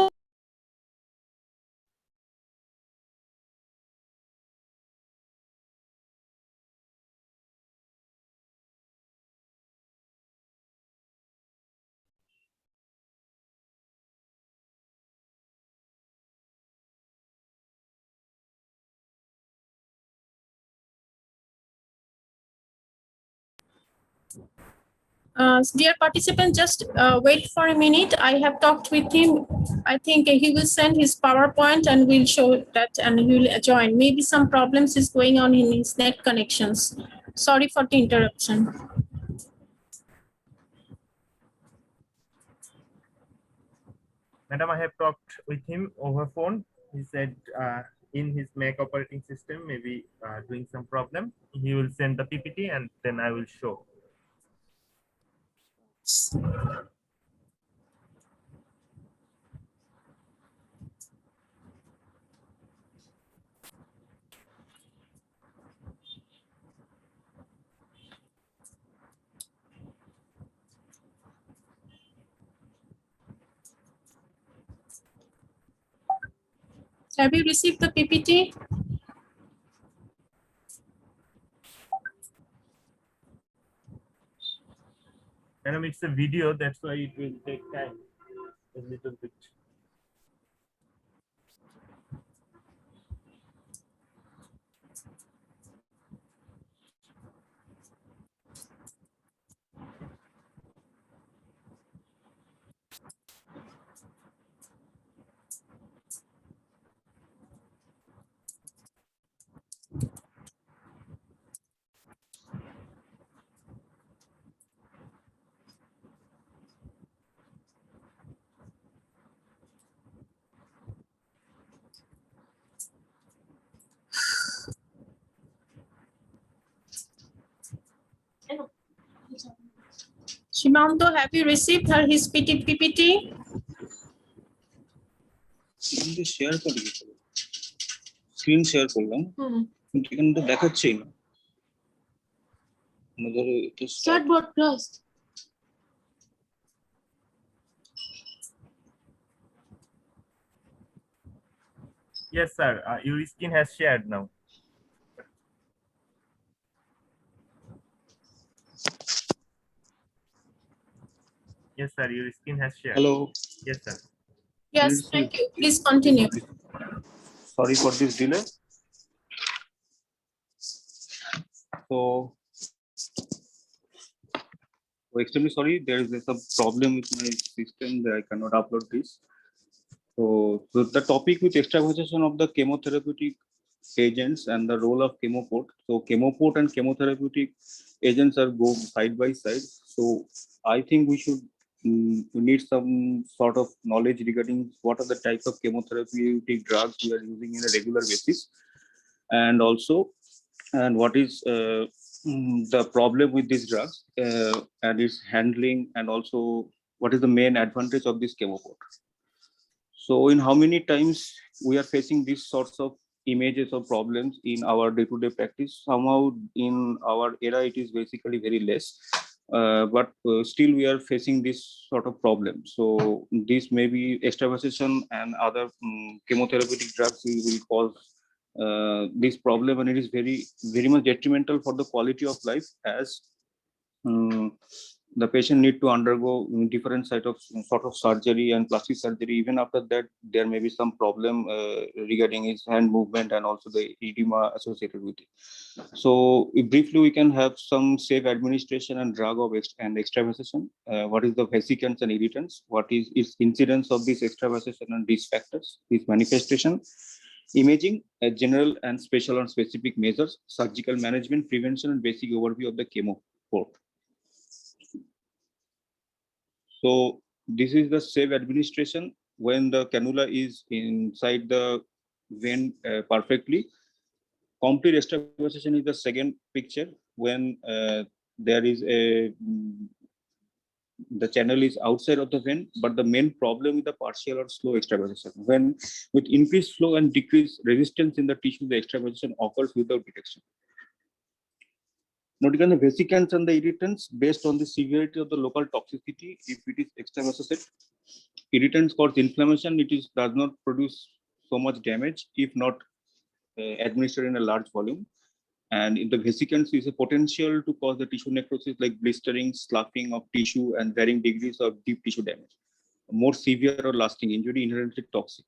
dear participant, just wait for a minute. I have talked with him. I think he will send his PowerPoint and we'll show that and he will join. Maybe some problems is going on in his net connections. Sorry for the interruption. Madam, I have talked with him over phone. He said in his Mac operating system, maybe doing some problem. He will send the PPT and then I will show. Have you received the PPT? Madam, it's a video, that's why it will take time a little bit. Shimando, have you received his PPT? Share করি screen share করলাম কিন্তু এখানে তো দেখাচ্ছেই না মানে ধরো এটা Start broadcast. Yes, sir. Your screen has shared now. Yes, sir. Your screen has shared. Hello Yes, sir. Yes, thank you. Please continue. sorry for this delay. So extremely sorry, there is some problem with my system that I cannot upload this. So the topic with extravasation of the chemotherapeutic agents and the role of chemoport. So chemoport and chemotherapeutic agents are go side by side. So I think we should we need some sort of knowledge regarding what are the types of chemotherapeutic drugs we are using in a regular basis, and also and what is the problem with these drugs and its handling, and also what is the main advantage of this chemoport. So in how many times we are facing these sorts of images or problems in our day-to-day practice? Somehow in our era it is basically very less, but still we are facing this sort of problem. So this may be extravasation and other chemotherapeutic drugs will cause this problem, and it is very much detrimental for the quality of life, as the patient need to undergo different sort of surgery and plastic surgery. Even after that, there may be some problem regarding his hand movement and also the edema associated with it. So briefly, we can have some safe administration and drug of extravasation. What is the vesicants and irritants? What is its incidence of this extravasation and risk factors, this manifestation? Imaging, a general and special and specific measures, surgical management, prevention, and basic overview of the chemoport. So this is the safe administration when the cannula is inside the vein perfectly. Complete extravasation is the second picture when there is the channel is outside of the vein, but the main problem is the partial or slow extravasation. When with increased flow and decreased resistance in the tissue, the extravasation occurs without detection. Now, again, the vesicants and the irritants based on the severity of the local toxicity. If it is extravasate, irritants cause inflammation. It does not produce so much damage if not administered in a large volume. And in the vesicants is a potential to cause the tissue necrosis like blistering, sloughing of tissue, and varying degrees of deep tissue damage. More severe or lasting injury, inherently toxic.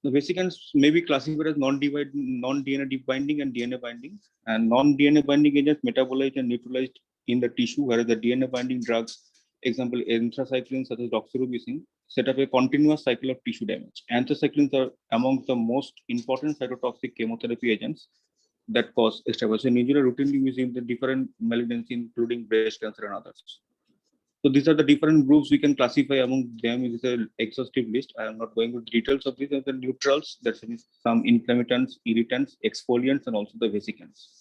The vesicants may be classified as non-DNA binding and DNA binding. And non-DNA binding agents metabolized and neutralized in the tissue, whereas the DNA binding drugs, example anthracyclines such as doxorubicin, set up a continuous cycle of tissue damage. Anthracyclines are among the most important cytotoxic chemotherapy agents that cause extravasation injury, routinely used in the different malignancies, including breast cancer and others. So these are the different groups we can classify among them. It is an exhaustive list. I am not going with details of these. Are the neutrals, that is some inflammatories, irritants, exfoliants, and also the vesicants.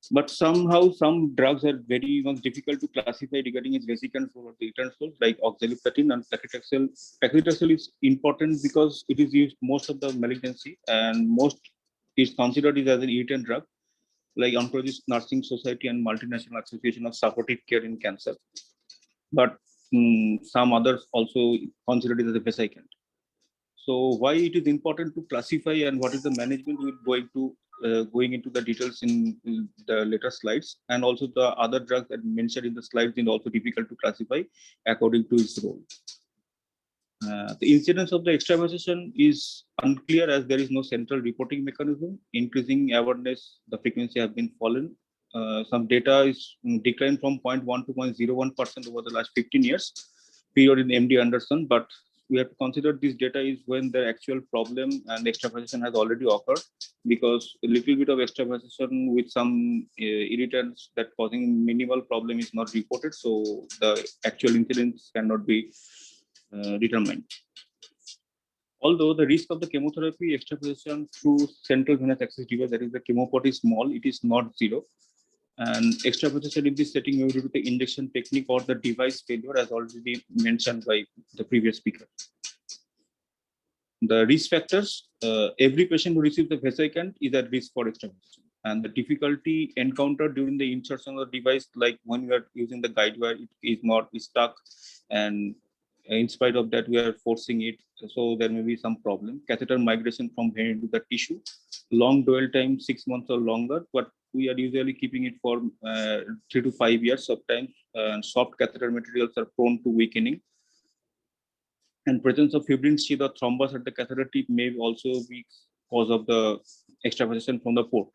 But somehow some drugs are very much difficult to classify regarding its vesicants or the irritants, like oxaliplatin and paclitaxel. Paclitaxel is important because it is used most of the malignancy, and most is considered as an irritant drug, like Oncologist Nursing Society and Multinational Association of Supportive Care in Cancer. But some others also consider it as a vesicant. So why it is important to classify and what is the management, we're going into the details in the later slides. And also the other drugs that mentioned in the slides is also difficult to classify according to its role. The incidence of the extravasation is unclear as there is no central reporting mechanism. Increasing awareness, the frequency have been fallen. Some data is declined from 0.1 to 0.01% over the last 15 years period in MD Anderson, but we have to consider this data is when the actual problem and extravasation has already occurred, because a little bit of extravasation with some irritants that causing minimal problem is not reported, so the actual incidence cannot be determined. Although the risk of the chemotherapy extravasation through central venous access device, that is the chemoport, is small, it is not zero. And extravasation in this setting may be due to the injection technique or the device failure, as already mentioned by the previous speaker. The risk factors, every patient who receives the vesicant is at risk for extravasation. And the difficulty encountered during the insertion of the device, like when we are using the guide wire, it is not stuck. And in spite of that, we are forcing it. So there may be some problem. Catheter migration from vein to the tissue, long dwell time, 6 months or longer, but we are usually keeping it for 3 to 5 years of time. Soft catheter materials are prone to weakening. And presence of fibrin sheath or thrombus at the catheter tip may also be cause of the extravasation from the port.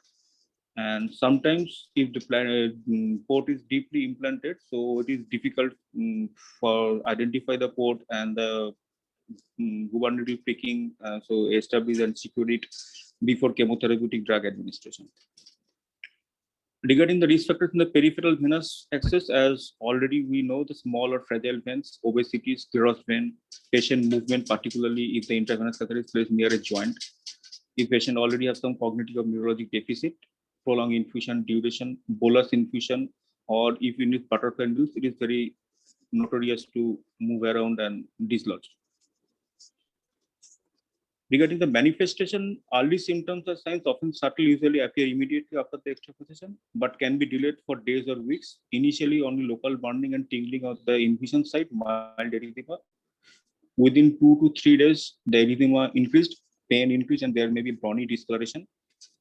And sometimes if the port is deeply implanted, so it is difficult for identify the port and the gubernatorial picking, so establish and secure it before chemotherapeutic drug administration. Regarding the risk factors in the peripheral venous access, as already we know, the small or fragile veins, obesity, sclerosed vein, patient movement, particularly if the intravenous catheter is placed near a joint, if patient already has some cognitive or neurologic deficit, prolonged infusion duration, bolus infusion, or if you need butterfly needles, it is very notorious to move around and dislodge. Regarding the manifestation, early symptoms or signs often subtle usually appear immediately after the extravasation, but can be delayed for days or weeks. Initially, only local burning and tingling of the infusion site, mild erythema. Within 2 to 3 days, the erythema increased, pain increased, and there may be brawny discoloration.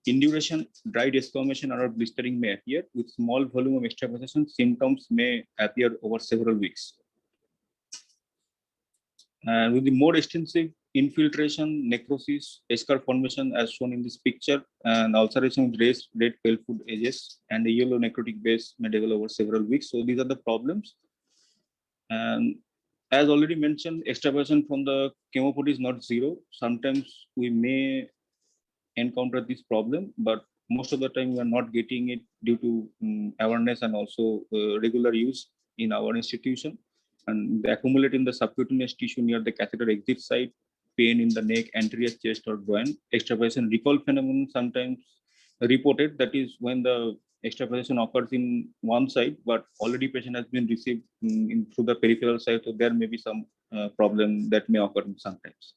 In duration, dry desquamation or blistering may appear. With small volume of extravasation, symptoms may appear over several weeks. And with the more extensive infiltration, necrosis, eschar formation as shown in this picture, and ulceration with raised red pale food edges, and a yellow necrotic base may develop over several weeks. So these are the problems. And as already mentioned, extravasation from the chemoport is not zero. Sometimes we may encounter this problem, but most of the time we are not getting it due to awareness and also regular use in our institution. And they accumulate in the subcutaneous tissue near the catheter exit site, pain in the neck, anterior chest or groin. Extravasation recall phenomenon sometimes reported, that is when the extravasation occurs in one side, but already patient has been received through the peripheral side, so there may be some problem that may occur sometimes.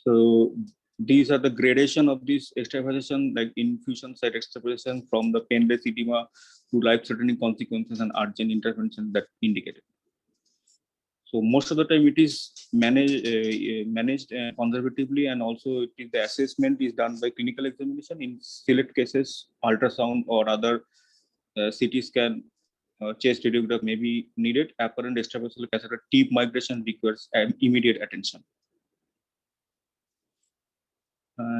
So these are the gradation of this extravasation, like infusion site extravasation from the painless edema to life-threatening consequences and urgent intervention that indicated. So most of the time it is managed conservatively, and also the assessment is done by clinical examination. In select cases, ultrasound or other CT scan, chest radiograph may be needed. Apparent extravascular catheter tip migration requires immediate attention.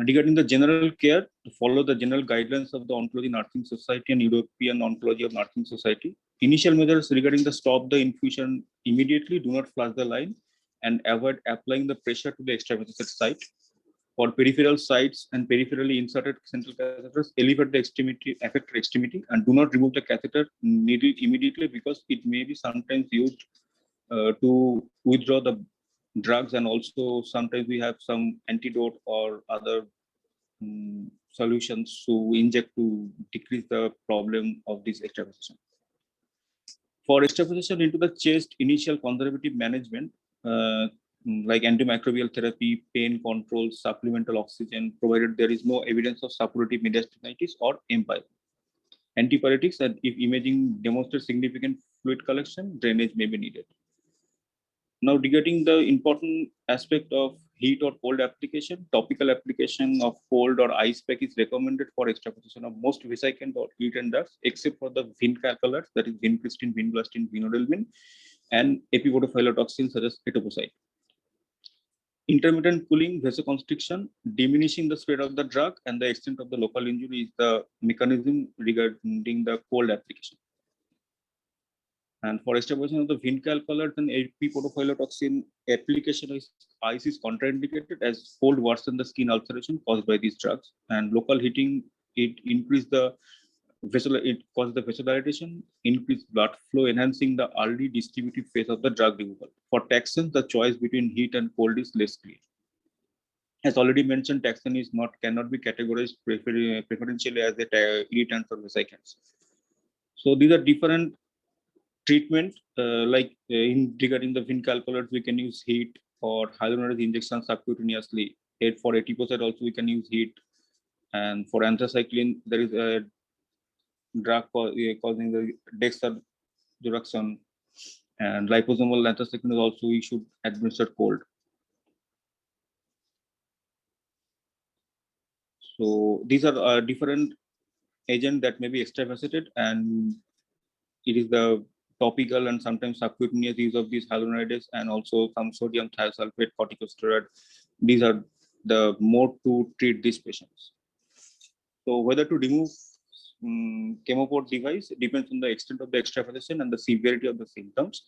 Regarding the general care, to follow the general guidelines of the Oncology Nursing Society and European Oncology of Nursing Society. Initial measures regarding the stop the infusion immediately, do not flush the line, and avoid applying the pressure to the extravasation site. For peripheral sites and peripherally inserted central catheters, elevate the extremity, affected extremity, and do not remove the catheter needle immediately, because it may be sometimes used to withdraw the drugs, and also sometimes we have some antidote or other solutions to inject to decrease the problem of this extravasation. For extravasation into the chest, initial conservative management like antimicrobial therapy, pain control, supplemental oxygen, provided there is no evidence of suppurative mediastinitis or empire. Antipyretics, and if imaging demonstrates significant fluid collection, drainage may be needed. Now, regarding the important aspect of heat or cold application, topical application of cold or ice pack is recommended for extravasation of most vesicant or uterine ducts, except for the vincristine, that is vincristine, vinblastine, vinodelvin, and epipodophyllotoxin such as etoposide. Intermittent cooling, vasoconstriction, diminishing the spread of the drug and the extent of the local injury is the mechanism regarding the cold application. And for extravasation of the vincristine and epipodophyllotoxin application of ice is contraindicated, as cold worsens the skin ulceration caused by these drugs, and local heating, it increases the vessel, it causes the vasodilatation, increased blood flow, enhancing the early distributive phase of the drug removal. For taxanes, the choice between heat and cold is less clear. As already mentioned, taxane is cannot be categorized preferentially as a irritant or vesicants. So these are different treatment, in regarding the vincalcolate, we can use heat or hyaluronidase injection subcutaneously. For 80% also we can use heat, and for anthracycline there is a drug causing the dexamethasone, and liposomal anthracycline is also we should administer cold. So these are different agent that may be extravasated, and it is the topical and sometimes subcutaneous use of these hyaluronidase and also some sodium thiosulfate corticosteroid. These are the mode to treat these patients. So whether to remove chemoport device depends on the extent of the extravasation and the severity of the symptoms.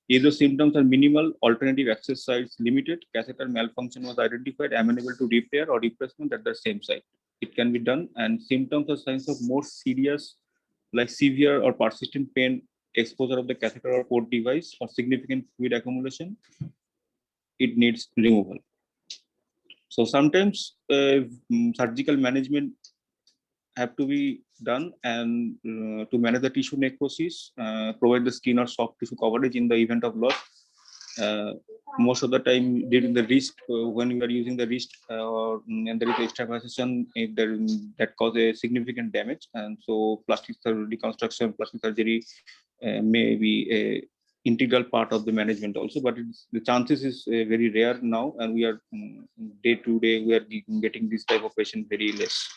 If the symptoms are minimal, alternative access sites limited, catheter malfunction was identified, amenable to repair or replacement at the same site. It can be done, and symptoms or signs of more serious, like severe or persistent pain, exposure of the catheter or port device, or significant fluid accumulation, it needs removal. So sometimes surgical management have to be done, and to manage the tissue necrosis, provide the skin or soft tissue coverage in the event of loss. Most of the time during the wrist, when we are using the wrist, and there is extravasation, that cause a significant damage, and so plastic reconstruction, plastic surgery may be a integral part of the management also, but the chances is very rare now, and we are day to day we are getting this type of patient very less.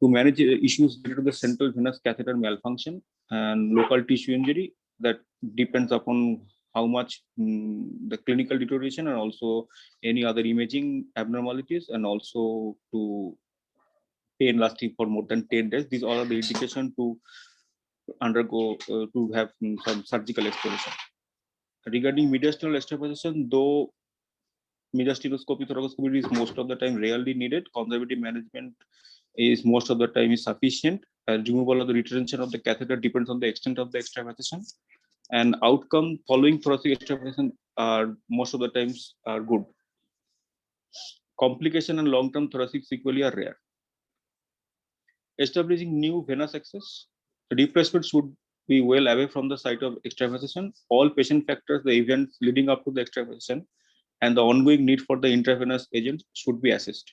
To manage issues related to the central venous catheter malfunction and local tissue injury, that depends upon how much the clinical deterioration and also any other imaging abnormalities, and also to pain lasting for more than 10 days. These all are the indication to undergo to have some surgical exploration. Regarding mediastinal extravasation, though mediastinoscopy thoracoscopy is most of the time rarely needed, conservative management is most of the time is sufficient, and removal of the retention of the catheter depends on the extent of the extravasation, and outcome following thoracic extravasation are most of the times are good. Complication and long-term thoracic sequelae are rare. Establishing new venous access, replacement should be well away from the site of extravasation. All patient factors, the events leading up to the extravasation, and the ongoing need for the intravenous agent should be assessed.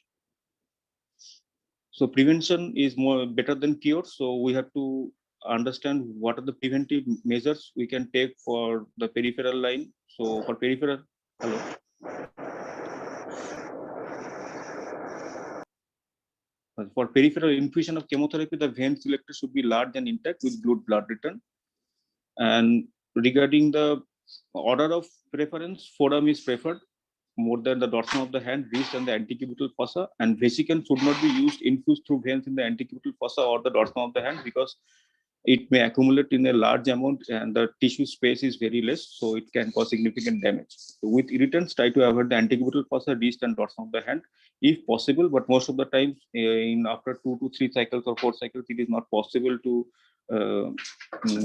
So prevention is more better than cure. So we have to understand what are the preventive measures we can take for the peripheral line. So for peripheral, hello. For peripheral infusion of chemotherapy, the vein selector should be large and intact with good blood return. And regarding the order of preference, forearm is preferred more than the dorsum of the hand, wrist, and the antecubital fossa. And vesicant should not be used infused through veins in the antecubital fossa or the dorsum of the hand, because it may accumulate in a large amount and the tissue space is very less, so it can cause significant damage. So with irritants, try to avoid the antecubital fossa, wrist, and dorsum of the hand if possible, but most of the times in after 2 to 3 cycles or 4 cycles, it is not possible to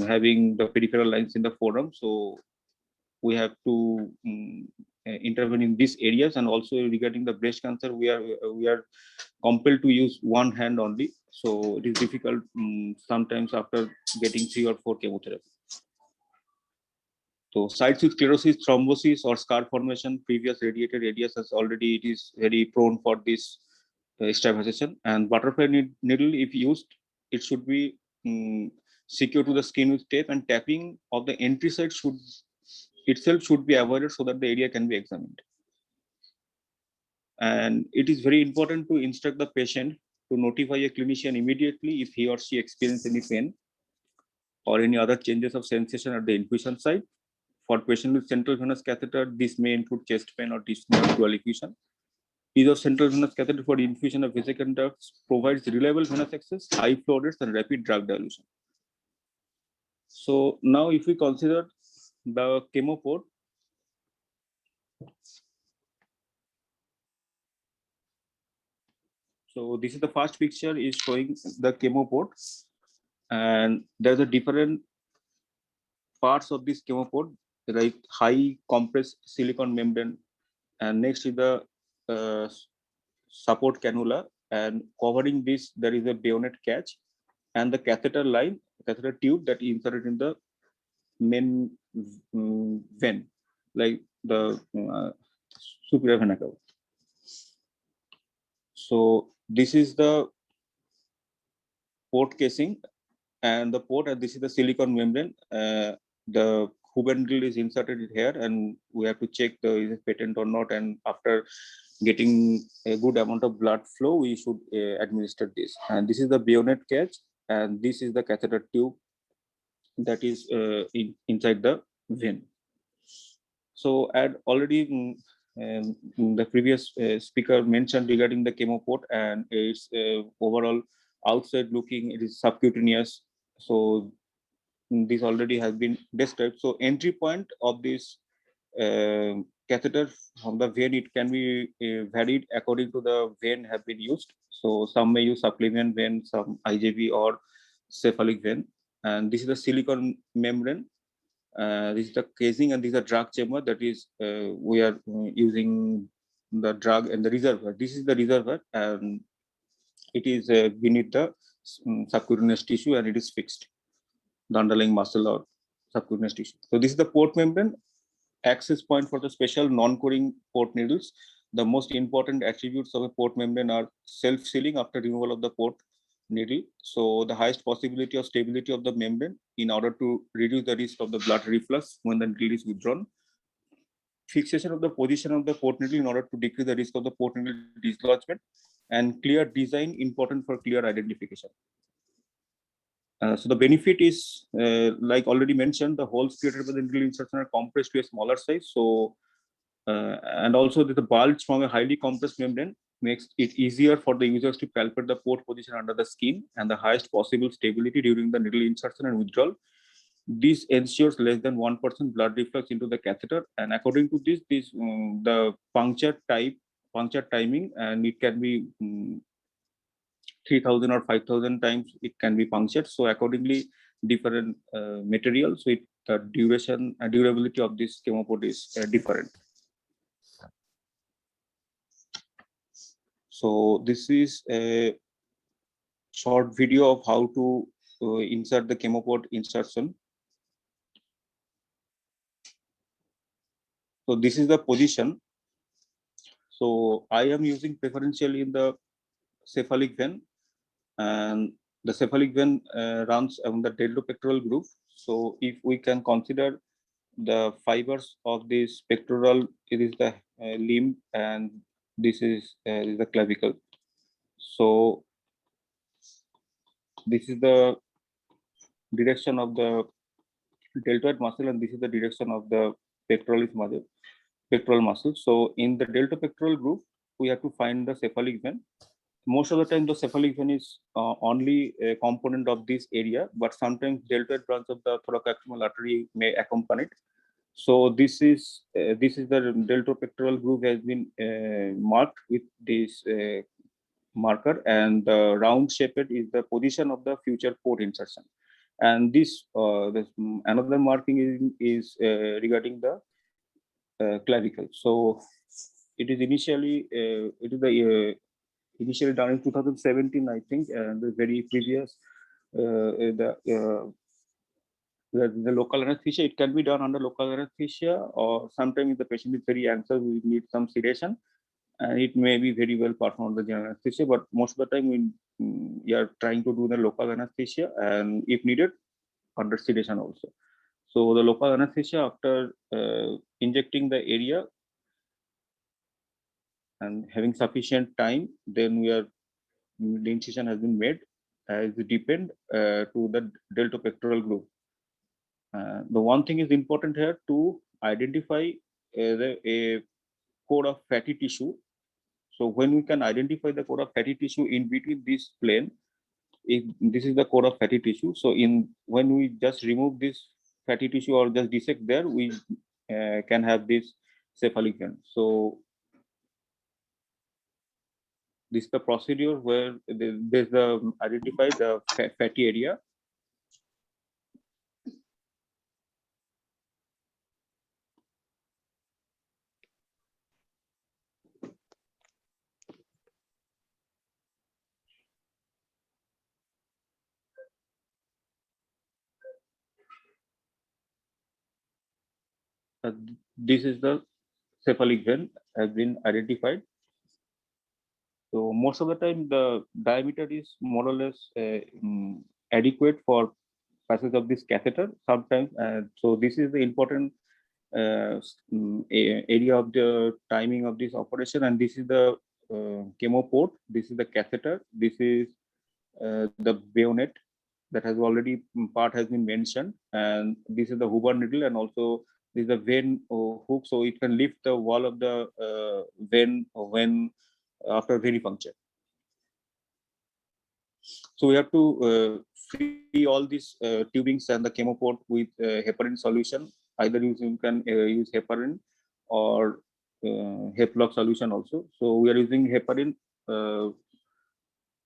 having the peripheral lines in the forearm. So we have to intervene in these areas. And also regarding the breast cancer, we are compelled to use one hand only, so it is difficult sometimes after getting 3 or 4 chemotherapy. So sites with sclerosis, thrombosis, or scar formation, previous radiated areas, as already it is very prone for this extravasation. And butterfly needle, if used, it should be secure to the skin with tape, and tapping of the entry site should be avoided so that the area can be examined. And it is very important to instruct the patient to notify a clinician immediately if he or she experiences any pain or any other changes of sensation at the infusion site. For patients with central venous catheter, this may include chest pain or dyspnea or dual effusion. Use of central venous catheter for the infusion of vesicant drugs provides reliable venous access, high flow rates, and rapid drug dilution. So now if we consider the chemoport, so this is the first picture is showing the chemoport, and there's a different parts of this chemoport, like high compressed silicon membrane, and next is the support cannula, and covering this there is a bayonet catch and the catheter line, catheter tube that is inserted in the main vein, like the superior vena cava. So this is the port casing and the port, and this is the silicone membrane. The Huben drill is inserted here, and we have to check the is it patent or not. And after getting a good amount of blood flow, we should administer this. And this is the bayonet catch, and this is the catheter tube that is inside the vein. So I had already the previous speaker mentioned regarding the chemoport, and its overall outside looking, it is subcutaneous. So this already has been described. So entry point of this catheter from the vein, it can be varied according to the vein have been used. So some may use supplement vein, some IJV or cephalic vein. And this is the silicone membrane. This is the casing, and this is the drug chamber that is we are using the drug and the reservoir. This is the reservoir, and it is beneath the subcutaneous tissue, and it is fixed, the underlying muscle or subcutaneous tissue. So this is the port membrane, access point for the special non-coring port needles. The most important attributes of a port membrane are self-sealing after removal of the port needle. So the highest possibility of stability of the membrane in order to reduce the risk of the blood reflux when the needle is withdrawn. Fixation of the position of the port needle in order to decrease the risk of the port needle dislodgement, and clear design important for clear identification. So the benefit is, like already mentioned, the holes created by the needle insertion are compressed to a smaller size. So, and also the bulge from a highly compressed membrane makes it easier for the users to palpate the port position under the skin and the highest possible stability during the needle insertion and withdrawal. This ensures less than 1% blood reflux into the catheter. And according to this, the puncture timing, and it can be 3,000 or 5,000 times it can be punctured. So accordingly, different materials with the duration and durability of this chemoport is different. So this is a short video of how to insert the chemoport insertion. So this is the position. So I am using preferentially in the cephalic vein, and the cephalic vein runs on the deltopectoral groove. So if we can consider the fibers of this pectoral, it is the limb, and this is the clavicle. So this is the direction of the deltoid muscle, and this is the direction of the pectoralis pectoral muscle. So in the deltopectoral groove, we have to find the cephalic vein. Most of the time, the cephalic vein is only a component of this area, but sometimes deltoid branch of the thoracoaxial artery may accompany it. So this is the deltopectoral groove has been marked with this marker, and the round shaped is the position of the future port insertion. And this another marking is regarding the clavicle. So it is initially initially done in 2017, I think, and the very previous the local anesthesia. It can be done under local anesthesia, or sometimes if the patient is very anxious, we need some sedation, and it may be very well performed the general anesthesia. But most of the time, we are trying to do the local anesthesia, and if needed, under sedation also. So the local anesthesia, after injecting the area and having sufficient time, then the incision has been made as depend to the deltopectoral groove. The one thing is important here to identify a core of fatty tissue. So when we can identify the core of fatty tissue in between this plane, if this is the core of fatty tissue, so when we just remove this fatty tissue or just dissect there, we can have this cephalic vein. So this is the procedure where there's the identify the fatty area. this is the cephalic vein has been identified. So most of the time, the diameter is more or less adequate for passage of this catheter. Sometimes, so this is the important area of the timing of this operation, and this is the chemo port. This is the catheter. This is the bayonet that has already part has been mentioned, and this is the Hoover needle, and also this is the vein hook, so it can lift the wall of the vein when after venipuncture. So we have to free all these tubings and the chemo port with heparin solution. Either you can use heparin or Heplock solution also. So we are using heparin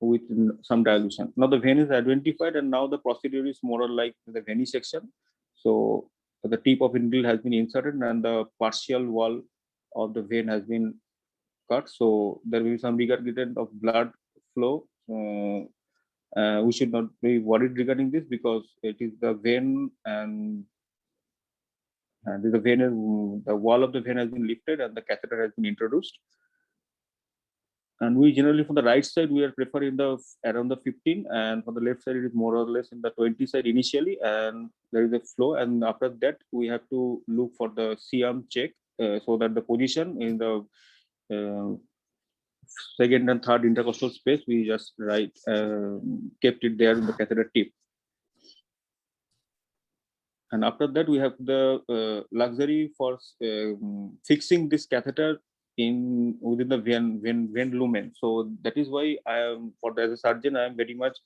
with some dilution. Now the vein is identified, and now the procedure is more or like the venesection. So the tip of needle has been inserted, and the partial wall of the vein has been cut. So there will be some regurgitation of blood flow. We should not be worried regarding this because it is the vein, and the vein is, the wall of the vein has been lifted and the catheter has been introduced. And we generally, for the right side, we are preferring the around the 15, and for the left side, it is more or less in the 20 side initially, and there is a flow. And after that, we have to look for the C-arm check so that the position in the second and third intercostal space, we just kept it there in the catheter tip. And after that, we have the luxury for fixing this catheter within the vein lumen. So that is why I am, as a surgeon, I am very much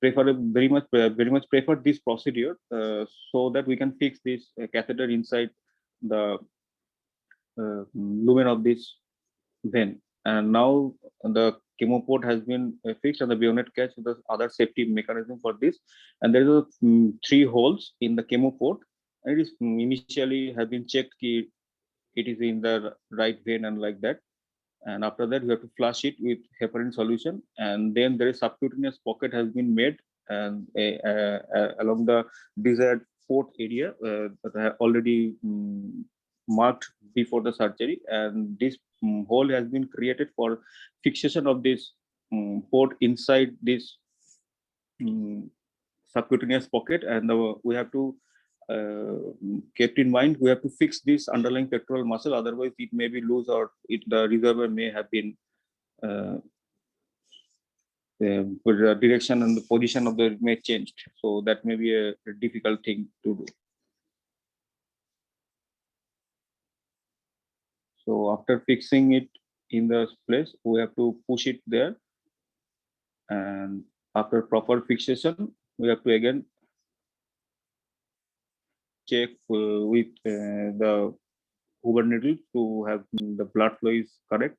very much prefer this procedure so that we can fix this catheter inside the lumen of this vein. And now the chemo port has been fixed, and the bayonet catch is the other safety mechanism for this. And there is 3 holes in the chemo port. And it is initially have been checked it is in the right vein and like that. And after that, you have to flush it with heparin solution. And then there is subcutaneous pocket has been made, and along the desired port area that I have already marked before the surgery. And this hole has been created for fixation of this port inside this subcutaneous pocket. And we have to kept in mind, we have to fix this underlying pectoral muscle, otherwise it may be loose, or the reservoir may have been the direction and the position of the may changed. So that may be a difficult thing to do. So after fixing it in the place, we have to push it there, and after proper fixation, we have to again check with the Hoover needle to have the blood flow is correct.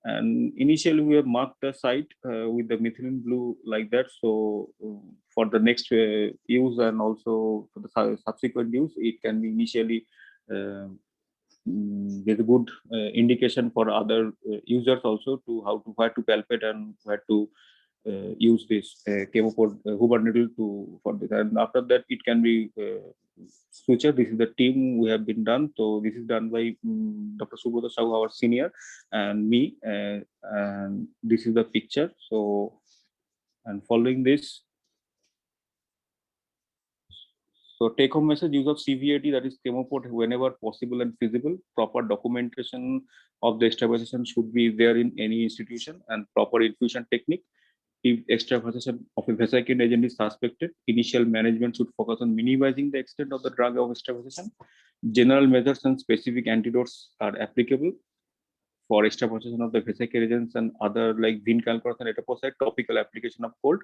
And initially we have marked the site with the methylene blue like that. So for the next use, and also for the subsequent use, it can be initially there's a good indication for other users also to where to palpate and where to use this chemo port Hoover needle for this. And after that, it can be suture. This is the team we have been done. So this is done by Dr. Subodha Sahu, our senior, and me. And this is the picture. So, and following this, so take home message: use of CVAT, that is chemo port, whenever possible and feasible. Proper documentation of the extravasation should be there in any institution, and proper infusion technique. If extravasation of a vesicant agent is suspected, initial management should focus on minimizing the extent of the drug of extravasation. General measures and specific antidotes are applicable for extravasation of the vesicant agents and other like vincalcos and etoposide, topical application of cold.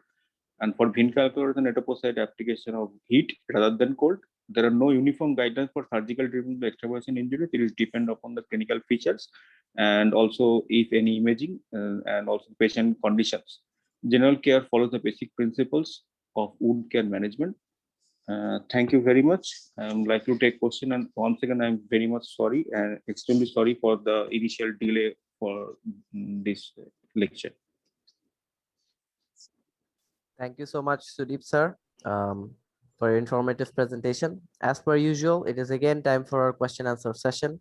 And for vincalcos and etoposide, application of heat rather than cold. There are no uniform guidelines for surgical treatment of extravasation injuries. It is depend upon the clinical features, and also if any imaging and also patient conditions. General care follows the basic principles of wound care management. Thank you very much. I'm like to take question, and once again, I'm very much sorry and extremely sorry for the initial delay for this lecture. Thank you so much, Sudeep sir. for your informative presentation. As per usual, it is again time for our question answer session.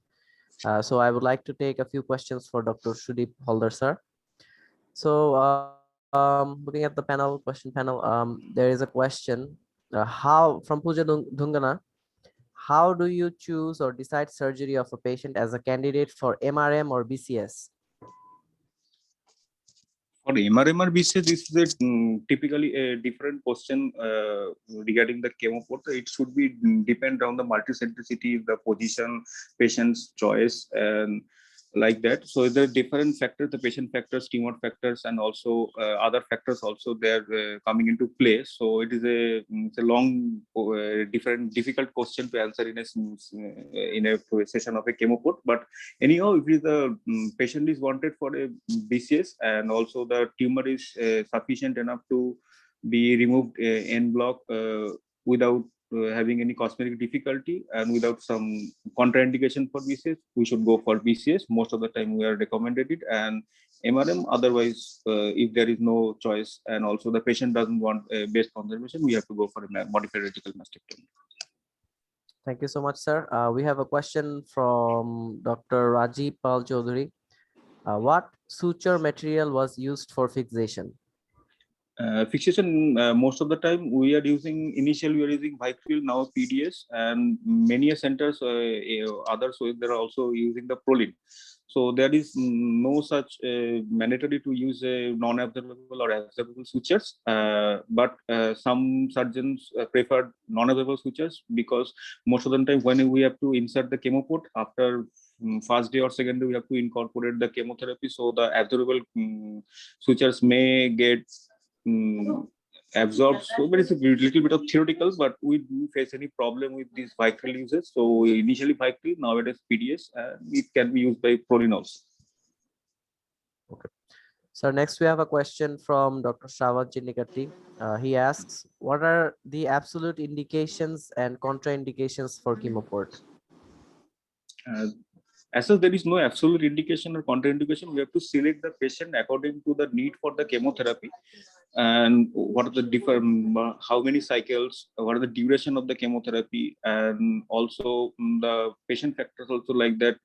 So I would like to take a few questions for Dr. Sudeep Holder, sir. So looking at the question panel, there is a question how from Pooja Dhungana. How do you choose or decide surgery of a patient as a candidate for MRM or BCS? For MRM or BCS, this is typically a different question regarding the chemo port. It should be depend on the multicentricity, the position, patient's choice, and like that. So the different factors, the patient factors, tumor factors, and also other factors also they're coming into play. So it is it's a long, difficult question to answer in a session of a chemo port. But anyhow, if is the patient is wanted for a BCS and also the tumor is sufficient enough to be removed en bloc without having any cosmetic difficulty and without some contraindication for BCS, we should go for BCS. Most of the time we are recommended it, and MRM otherwise, if there is no choice and also the patient doesn't want base conservation, we have to go for a modified radical mastectomy. Thank you so much, sir. We have a question from Dr. Rajiv Pal Chaudhary. What suture material was used for fixation? Fixation, most of the time we are using, initially we are using Vicryl, now PDS, and many centers, others, so they're also using the Prolene. So there is no such mandatory to use a non-absorbable or absorbable sutures, but some surgeons prefer non-absorbable sutures because most of the time when we have to insert the chemo port after first day or second day, we have to incorporate the chemotherapy. So the absorbable sutures may get absorbed. So but it's a little bit of theoretical, but we do face any problem with these Vicryl uses. So initially Vicryl, nowadays PDS, and it can be used by Prolene also. Okay. So next we have a question from Dr. Shravan Chinnikatti. He asks, what are the absolute indications and contraindications for chemo port? As such, there is no absolute indication or contraindication. We have to select the patient according to the need for the chemotherapy and what are the different, how many cycles, what are the duration of the chemotherapy, and also the patient factors also like that.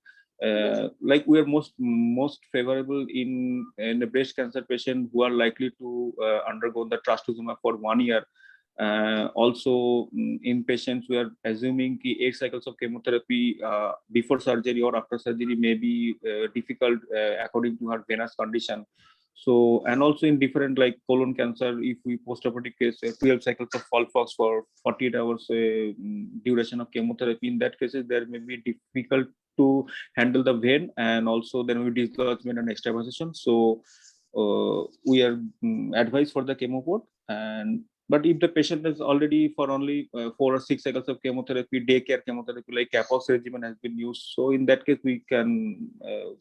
Like we are most favorable in a breast cancer patient who are likely to undergo the trastuzumab for 1 year. Also in patients we are assuming 8 cycles of chemotherapy before surgery or after surgery may be difficult according to her venous condition. So, and also in different like colon cancer, if we post-operative case 12 cycles of FOLFOX for 48 hours duration of chemotherapy, in that cases there may be difficult to handle the vein, and also there may be dislodgement and extravasation. So we are advised for the chemo port. And but if the patient is already for only 4 or 6 cycles of chemotherapy, daycare chemotherapy like CAPOX regimen has been used, so in that case we can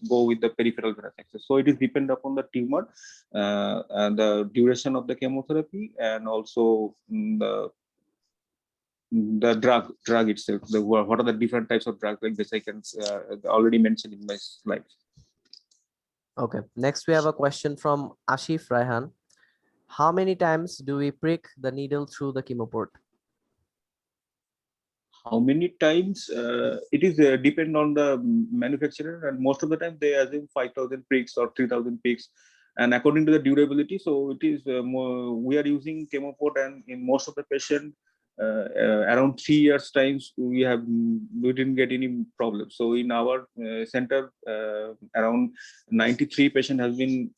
go with the peripheral venous access. So it is depend upon the tumor and the duration of the chemotherapy, and also the drug itself. What are the different types of drugs, like this I can already mentioned in my slides. Okay. Next we have a question from Ashif Raihan. How many times do we prick the needle through the chemo port? How many times? It is depend on the manufacturer, and most of the time they assume 5,000 pricks or 3,000 pricks, and according to the durability. So it is more, we are using chemo port, and in most of the patient around 3 years times we didn't get any problem. So in our center around 93 patient has been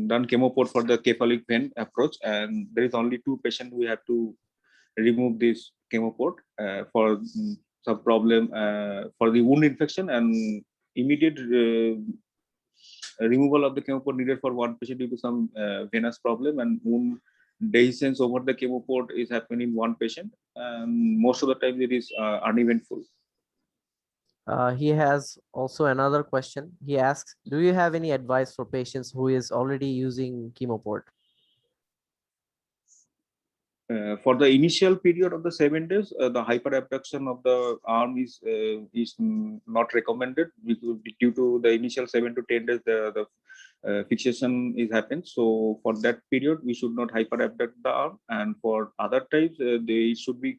done chemo port for the cephalic vein approach, and there is only 2 patients we have to remove this chemo port for some problem for the wound infection, and immediate removal of the chemo port needed for 1 patient due to some venous problem, and wound dehiscence over the chemo port is happening in 1 patient. Most of the time it is uneventful. He has also another question. He asks, do you have any advice for patients who is already using chemo port? For the initial period of the 7 days, the hyperabduction of the arm is not recommended due to the initial 7 to 10 days. The fixation is happened. So for that period, we should not hyperabduct the arm, and for other types, they should be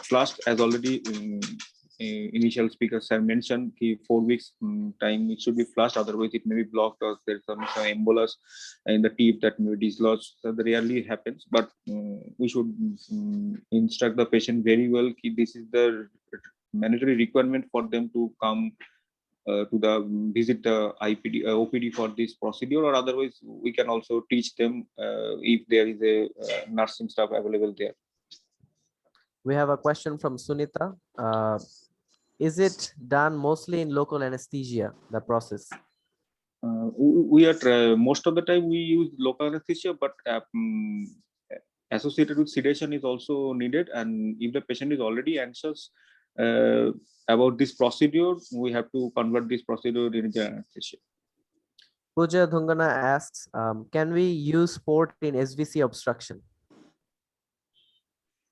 flushed as already initial speakers have mentioned. 4 weeks time it should be flushed, otherwise it may be blocked, or there's some embolus in the teeth that may be dislodged. So that rarely happens, but we should instruct the patient very well. This is the mandatory requirement for them to come to the visit the IPD OPD for this procedure, or otherwise we can also teach them if there is a nursing staff available there. We have a question from Sunita. Is it done mostly in local anesthesia, the process? We are most of the time we use local anesthesia, but associated with sedation is also needed. And if the patient is already anxious about this procedure, we have to convert this procedure in general anesthesia. Pooja Dhungana asks, can we use port in SVC obstruction?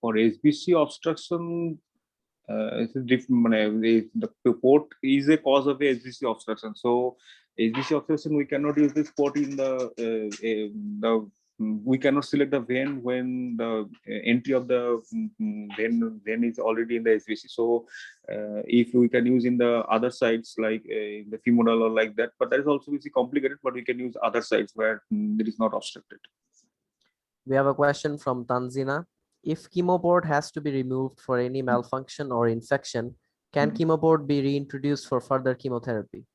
For SBC obstruction, the port is a cause of a SBC obstruction. So SBC obstruction, we cannot use this port in we cannot select the vein when the entry of the vein is already in the SBC. So if we can use in the other sites like in the femoral or like that, but that is also complicated, but we can use other sites where it is not obstructed. We have a question from Tanzina. If chemo port has to be removed for any malfunction or infection, can chemo port be reintroduced for further chemotherapy?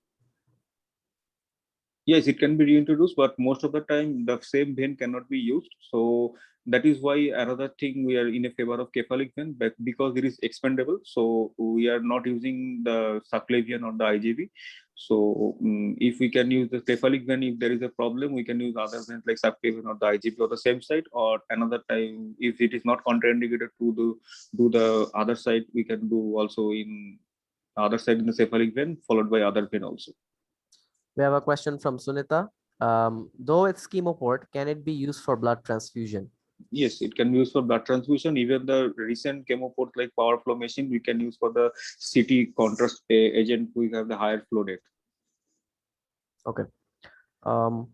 Yes, it can be reintroduced, but most of the time the same vein cannot be used. So that is why another thing we are in a favor of cephalic vein, but because it is expendable, so we are not using the subclavian or the IJV. So if we can use the cephalic vein, if there is a problem, we can use other veins like subclavian or the IJV or the same site, or another time if it is not contraindicated to do the other side, we can do also in other side in the cephalic vein followed by other vein also. We have a question from Sunita. Though it's chemo port, can it be used for blood transfusion? Yes, it can be used for blood transfusion. Even the recent chemo port like power flow machine, we can use for the CT contrast agent. We have the higher flow rate. Okay. So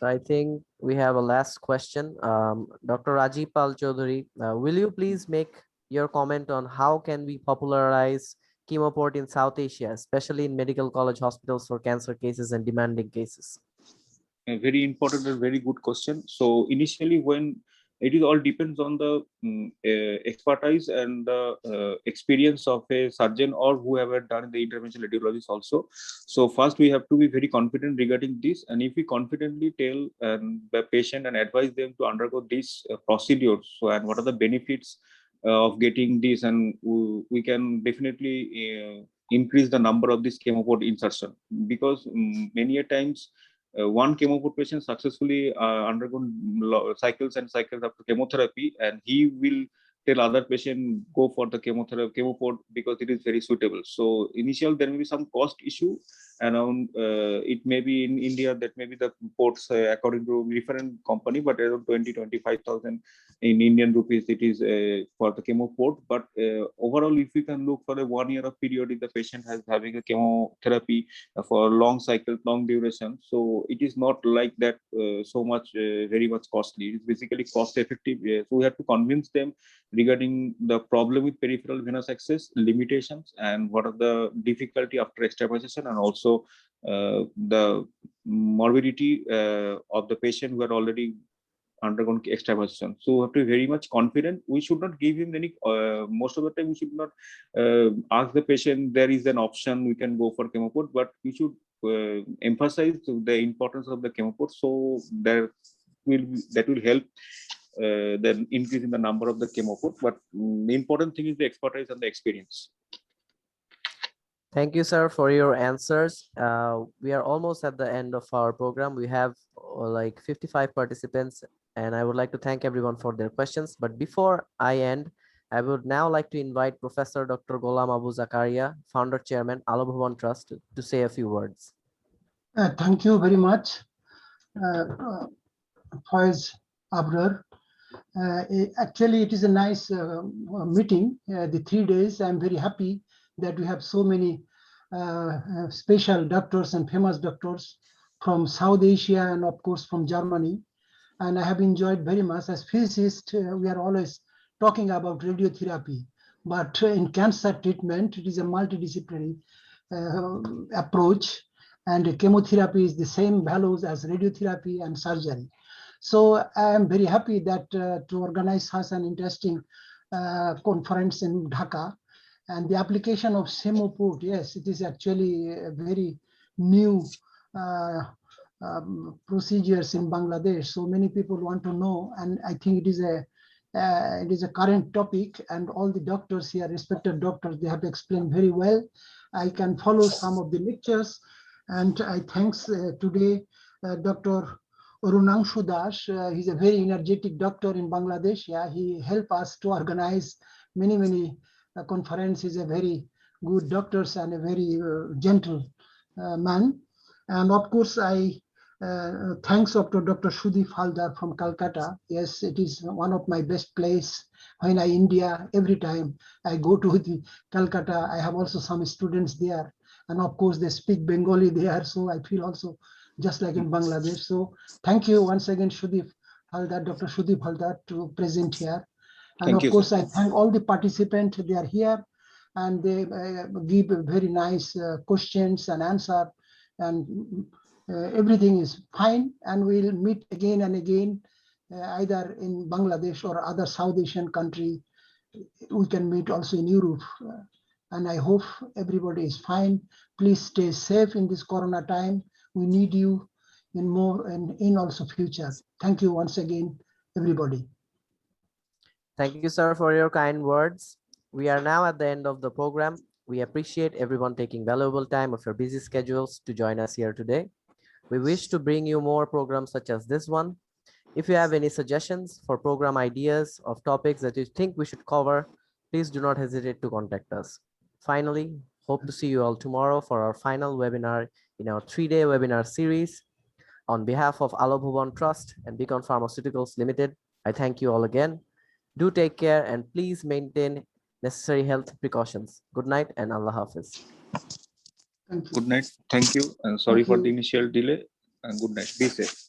I think we have a last question. Dr. Rajipal Chaudhary, will you please make your comment on how can we popularize chemo port in South Asia, especially in medical college hospitals for cancer cases and demanding cases? A very important and very good question. So initially, when it all depends on the expertise and the experience of a surgeon or whoever done the interventional radiologist also. So first we have to be very confident regarding this, and if we confidently tell the patient and advise them to undergo this procedure, so and what are the benefits of getting this, and we can definitely increase the number of this chemo port insertion, because many a times one chemo port patient successfully undergone cycles and cycles after chemotherapy, and he will tell other patient go for the chemo port because it is very suitable. So initial there may be some cost issue around it may be in India that maybe the ports according to different company, but around 20-25,000 in Indian rupees it is for the chemo port. But overall, if we can look for a 1 year of period, if the patient has having a chemotherapy for long cycle, long duration, so it is not like that so much very much costly. It's basically cost effective. So we have to convince them regarding the problem with peripheral venous access, limitations, and what are the difficulty after extravasation, and also the morbidity of the patient who are already undergone extravasation. So we have to be very much confident. We should not give him any, most of the time we should not ask the patient there is an option we can go for chemo port, but we should emphasize the importance of the chemo port, so that will help then increase in the number of the chemo port. But the important thing is the expertise and the experience. Thank you, sir, for your answers. We are almost at the end of our program. We have like 55 participants, and I would like to thank everyone for their questions. But before I end, I would now like to invite Professor Dr. Gholam Abu Zakaria, Founder Chairman, Alo Bhavan Trust, to say a few words. Thank you very much, Faiz Abrar. Actually, it is a nice meeting. The 3 days, I'm very happy that we have so many special doctors and famous doctors from South Asia and of course from Germany. And I have enjoyed very much. As physicists, we are always talking about radiotherapy, but in cancer treatment, it is a multidisciplinary approach, and chemotherapy is the same values as radiotherapy and surgery. So I am very happy that to organize such an interesting conference in Dhaka. And the application of Semoport, yes, it is actually a very new procedures in Bangladesh. So many people want to know, and I think it is a current topic, and all the doctors here, respected doctors, they have explained very well. I can follow some of the lectures, and I thanks today Dr. Arunangshu Das. He's a very energetic doctor in Bangladesh. Yeah, he helped us to organize many conferences. A very good doctors and a very gentle man. And of course, I thanks Dr. Sudeep Haldar from Calcutta. Yes, it is one of my best place. When I India, every time I go to the Calcutta, I have also some students there. And of course, they speak Bengali there. So I feel also just like in Bangladesh. So thank you once again, Sudeep Haldar, Dr. Sudeep Haldar, to present here. And Thank of you, course, sir. I thank all the participants. They are here and they give very nice questions and answer. And everything is fine. And we'll meet again and again, either in Bangladesh or other South Asian country. We can meet also in Europe. And I hope everybody is fine. Please stay safe in this Corona time. We need you in more and in also future. Thank you once again, everybody. Thank you, sir, for your kind words. We are now at the end of the program. We appreciate everyone taking valuable time of your busy schedules to join us here today. We wish to bring you more programs such as this one. If you have any suggestions for program ideas of topics that you think we should cover, please do not hesitate to contact us. Finally, hope to see you all tomorrow for our final webinar in our 3-day webinar series. On behalf of Alo Bhuvan Trust and Beacon Pharmaceuticals Limited, I thank you all again. Do take care and please maintain necessary health precautions. Good night and Allah Hafiz. Thank you. Good night. Thank you. And sorry Thank for the you. initial delay. And good night. Be safe.